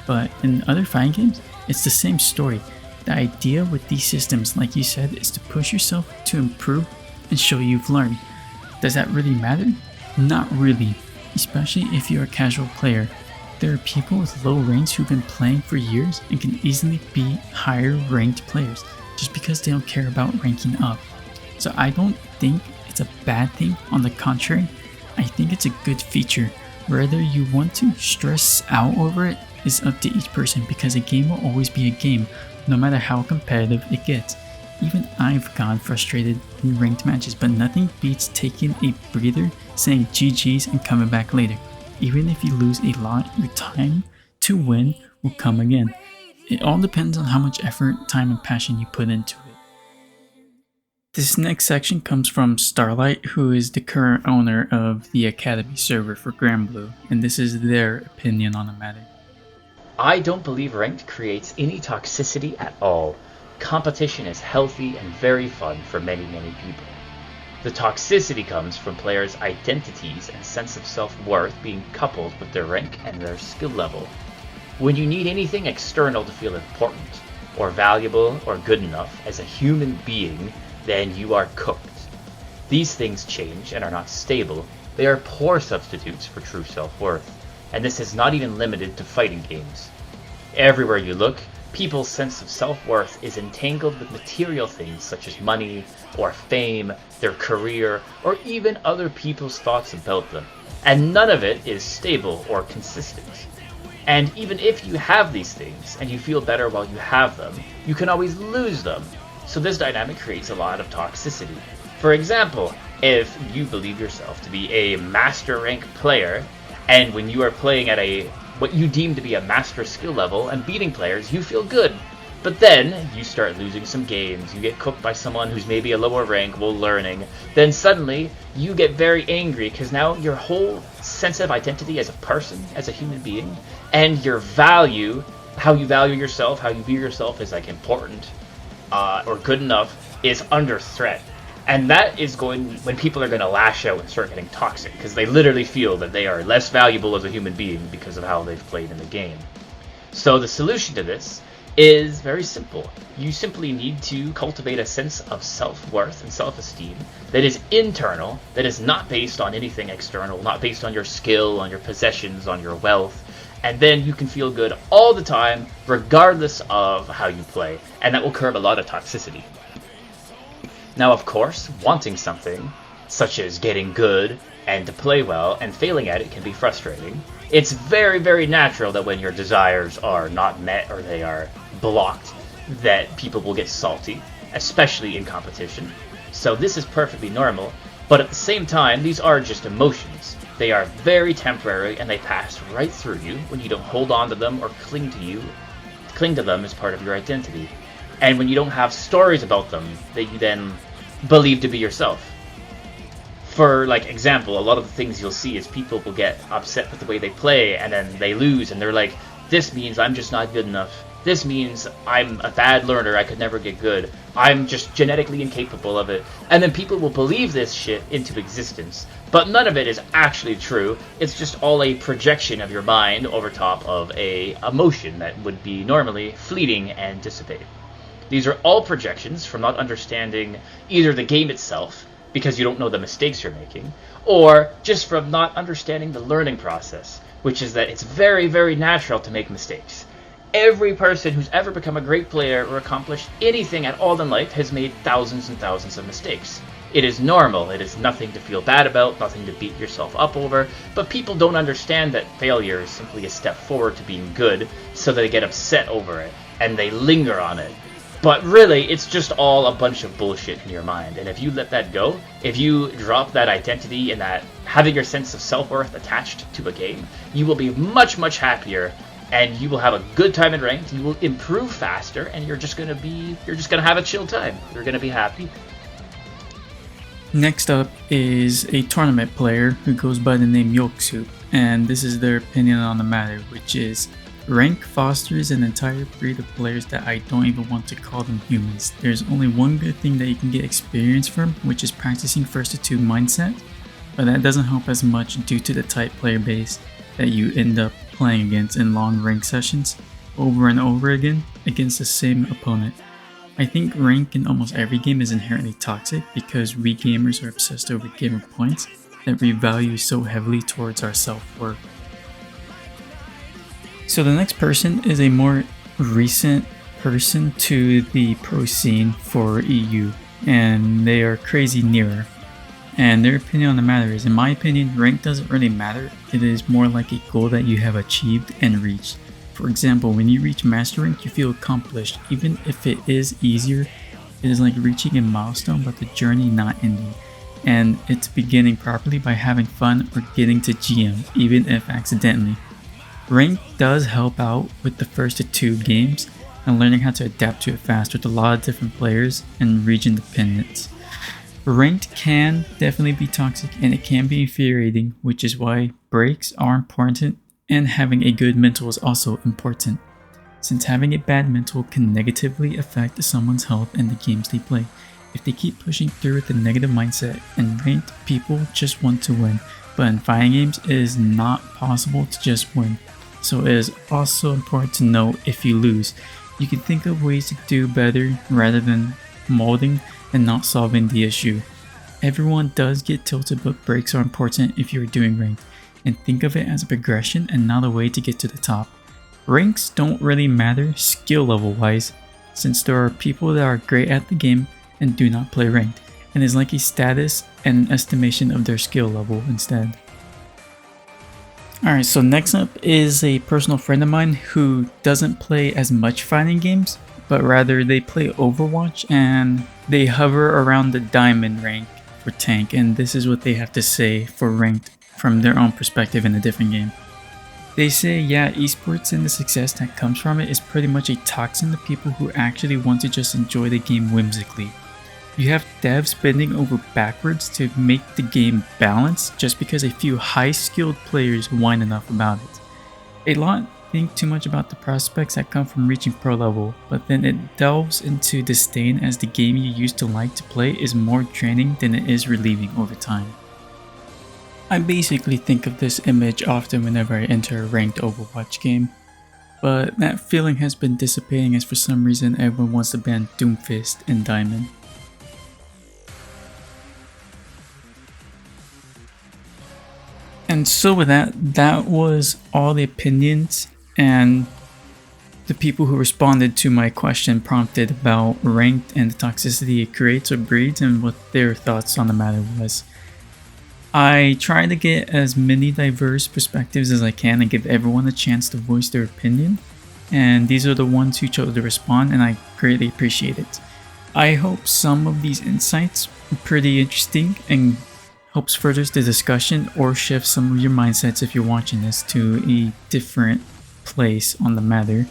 but in other fighting games, it's the same story. The idea with these systems, like you said, is to push yourself to improve and show you've learned. Does that really matter? Not really. especially if you're a casual player. There are people with low ranks who've been playing for years and can easily beat higher ranked players just because they don't care about ranking up. So I don't think it's a bad thing. On the contrary, I think it's a good feature. Whether you want to stress out over it is up to each person, because a game will always be a game, no matter how competitive it gets. Even I've gotten frustrated in ranked matches, but nothing beats taking a breather, saying GG's and coming back later. Even if you lose a lot, your time to win will come again. It all depends on how much effort, time, and passion you put into it. This next section comes from Starlight, who is the current owner of the Academy server for Granblue, and this is their opinion on the matter. I don't believe ranked creates any toxicity at all. Competition is healthy and very fun for many people. The toxicity comes from players' identities and sense of self-worth being coupled with their rank and their skill level. When you need anything external to feel important, or valuable, or good enough as a human being, then you are cooked. These things change and are not stable. They are poor substitutes for true self-worth, and this is not even limited to fighting games. Everywhere you look, people's sense of self-worth is entangled with material things such as money, or fame, their career, or even other people's thoughts about them, and none of it is stable or consistent. And even if you have these things, and you feel better while you have them, you can always lose them. So this dynamic creates a lot of toxicity. For example, if you believe yourself to be a master rank player, and when you are playing at what you deem to be a master skill level and beating players, you feel good. But then you start losing some games, you get cooked by someone who's maybe a lower rank while learning, then suddenly you get very angry because now your whole sense of identity as a person, as a human being, and your value, how you value yourself, how you view yourself as like important or good enough, is under threat. And that is when people are going to lash out and start getting toxic, because they literally feel that they are less valuable as a human being because of how they've played in the game. So the solution to this is very simple. You simply need to cultivate a sense of self-worth and self-esteem that is internal, that is not based on anything external, not based on your skill, on your possessions, on your wealth, and then you can feel good all the time, regardless of how you play, and that will curb a lot of toxicity. Now, of course, wanting something, such as getting good and to play well, and failing at it can be frustrating. It's very natural that when your desires are not met or they are blocked, that people will get salty, especially in competition. So this is perfectly normal, but at the same time, these are just emotions. They are very temporary and they pass right through you when you don't hold on to them or cling to them as part of your identity. And when you don't have stories about them that you then believe to be yourself. For like example, a lot of the things you'll see is people will get upset with the way they play and then they lose and they're like, this means I'm just not good enough. This means I'm a bad learner, I could never get good. I'm just genetically incapable of it. And then people will believe this shit into existence. But none of it is actually true. It's just all a projection of your mind over top of a emotion that would be normally fleeting and dissipate. These are all projections from not understanding either the game itself, because you don't know the mistakes you're making, or just from not understanding the learning process, which is that it's very natural to make mistakes. Every person who's ever become a great player or accomplished anything at all in life has made thousands and thousands of mistakes. It is normal, it is nothing to feel bad about, nothing to beat yourself up over, but people don't understand that failure is simply a step forward to being good, so they get upset over it, and they linger on it. But really, it's just all a bunch of bullshit in your mind, and if you let that go, if you drop that identity and that having your sense of self-worth attached to a game, you will be much happier, and you will have a good time in ranked, you will improve faster, and you're just gonna have a chill time. You're gonna be happy. Next up is a tournament player who goes by the name Yolksoup, and this is their opinion on the matter, which is rank fosters an entire breed of players that I don't even want to call them humans. There's only one good thing that you can get experience from, which is practicing first to two mindset, but that doesn't help as much due to the tight player base that you end up playing against in long rank sessions over and over again against the same opponent. I think rank in almost every game is inherently toxic because we gamers are obsessed over gamer points, that we value so heavily towards our self-worth. So the next person is a more recent person to the pro scene for EU, and they are Crazy Nearer. And their opinion on the matter is, in my opinion, rank doesn't really matter. It is more like a goal that you have achieved and reached. For example, when you reach master rank, you feel accomplished. Even if it is easier, it is like reaching a milestone, but the journey not ending. And it's beginning properly by having fun or getting to GM, even if accidentally. Rank does help out with the first 2 games and learning how to adapt to it fast with a lot of different players and region dependence. Ranked can definitely be toxic and it can be infuriating, which is why breaks are important and having a good mental is also important, since having a bad mental can negatively affect someone's health and the games they play. If they keep pushing through with a negative mindset, and ranked people just want to win, but in fighting games it is not possible to just win. So it is also important to know if you lose, you can think of ways to do better rather than molding and not solving the issue. Everyone does get tilted, but breaks are important if you're doing ranked, and think of it as a progression and not a way to get to the top. Ranks don't really matter skill level wise, since there are people that are great at the game and do not play ranked, and is like a status and an estimation of their skill level instead. Alright, so next up is a personal friend of mine who doesn't play as much fighting games, but rather they play Overwatch and they hover around the diamond rank for tank, and this is what they have to say for ranked from their own perspective in a different game. They say, yeah, esports and the success that comes from it is pretty much a toxin to people who actually want to just enjoy the game whimsically. You have devs bending over backwards to make the game balanced just because a few high-skilled players whine enough about it. A lot think too much about the prospects that come from reaching pro level, but then it delves into disdain as the game you used to like to play is more draining than it is relieving over time. I basically think of this image often whenever I enter a ranked Overwatch game, but that feeling has been dissipating as for some reason everyone wants to ban Doomfist and Diamond. And so with that was all the opinions and the people who responded to my question prompted about ranked and the toxicity it creates or breeds and what their thoughts on the matter was. I try to get as many diverse perspectives as I can and give everyone a chance to voice their opinion, and these are the ones who chose to respond, and I greatly appreciate it. I hope some of these insights are pretty interesting and helps furthers the discussion or shifts some of your mindsets if you're watching this to a different place on the matter,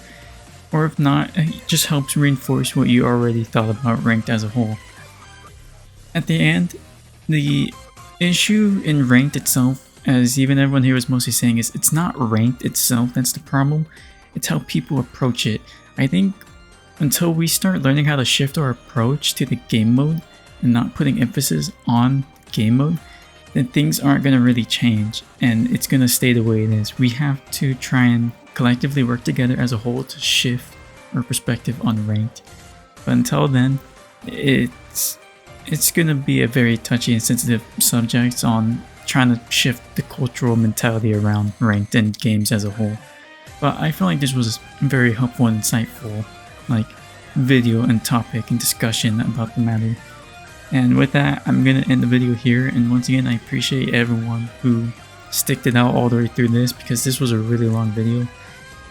or if not, it just helps reinforce what you already thought about ranked as a whole. At the end, the issue in ranked itself, as even everyone here was mostly saying, is it's not ranked itself that's the problem, it's how people approach it. I think until we start learning how to shift our approach to the game mode and not putting emphasis on game mode, then things aren't going to really change and it's going to stay the way it is. We have to try and collectively work together as a whole to shift our perspective on ranked. But until then, it's going to be a very touchy and sensitive subject on trying to shift the cultural mentality around ranked and games as a whole. But I feel like this was very helpful and insightful video and topic and discussion about the matter. And with that, I'm going to end the video here, and once again I appreciate everyone who sticked it out all the way through this, because this was a really long video.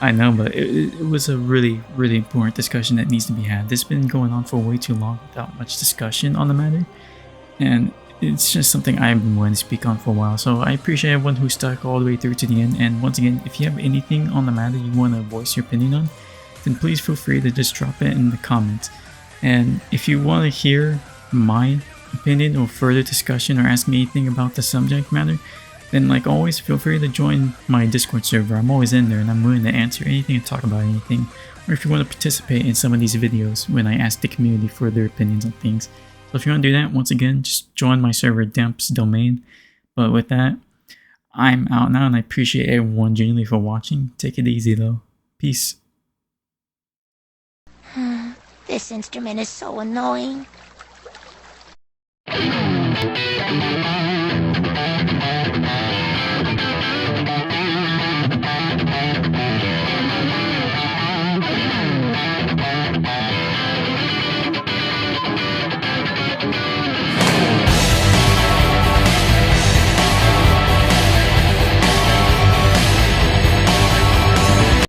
I know, but it was a really important discussion that needs to be had. This has been going on for way too long without much discussion on the matter, and it's just something I've been wanting to speak on for a while. So I appreciate everyone who stuck all the way through to the end, and once again, if you have anything on the matter you want to voice your opinion on, then please feel free to just drop it in the comments. And if you want to hear my opinion or further discussion or ask me anything about the subject matter, then like always, feel free to join my Discord server. I'm always in there and I'm willing to answer anything and talk about anything. Or if you want to participate in some of these videos when I ask the community for their opinions on things. So if you want to do that, once again, just join my server Demps domain. But with that, I'm out now and I appreciate everyone genuinely for watching. Take it easy though. Peace. This instrument is so annoying.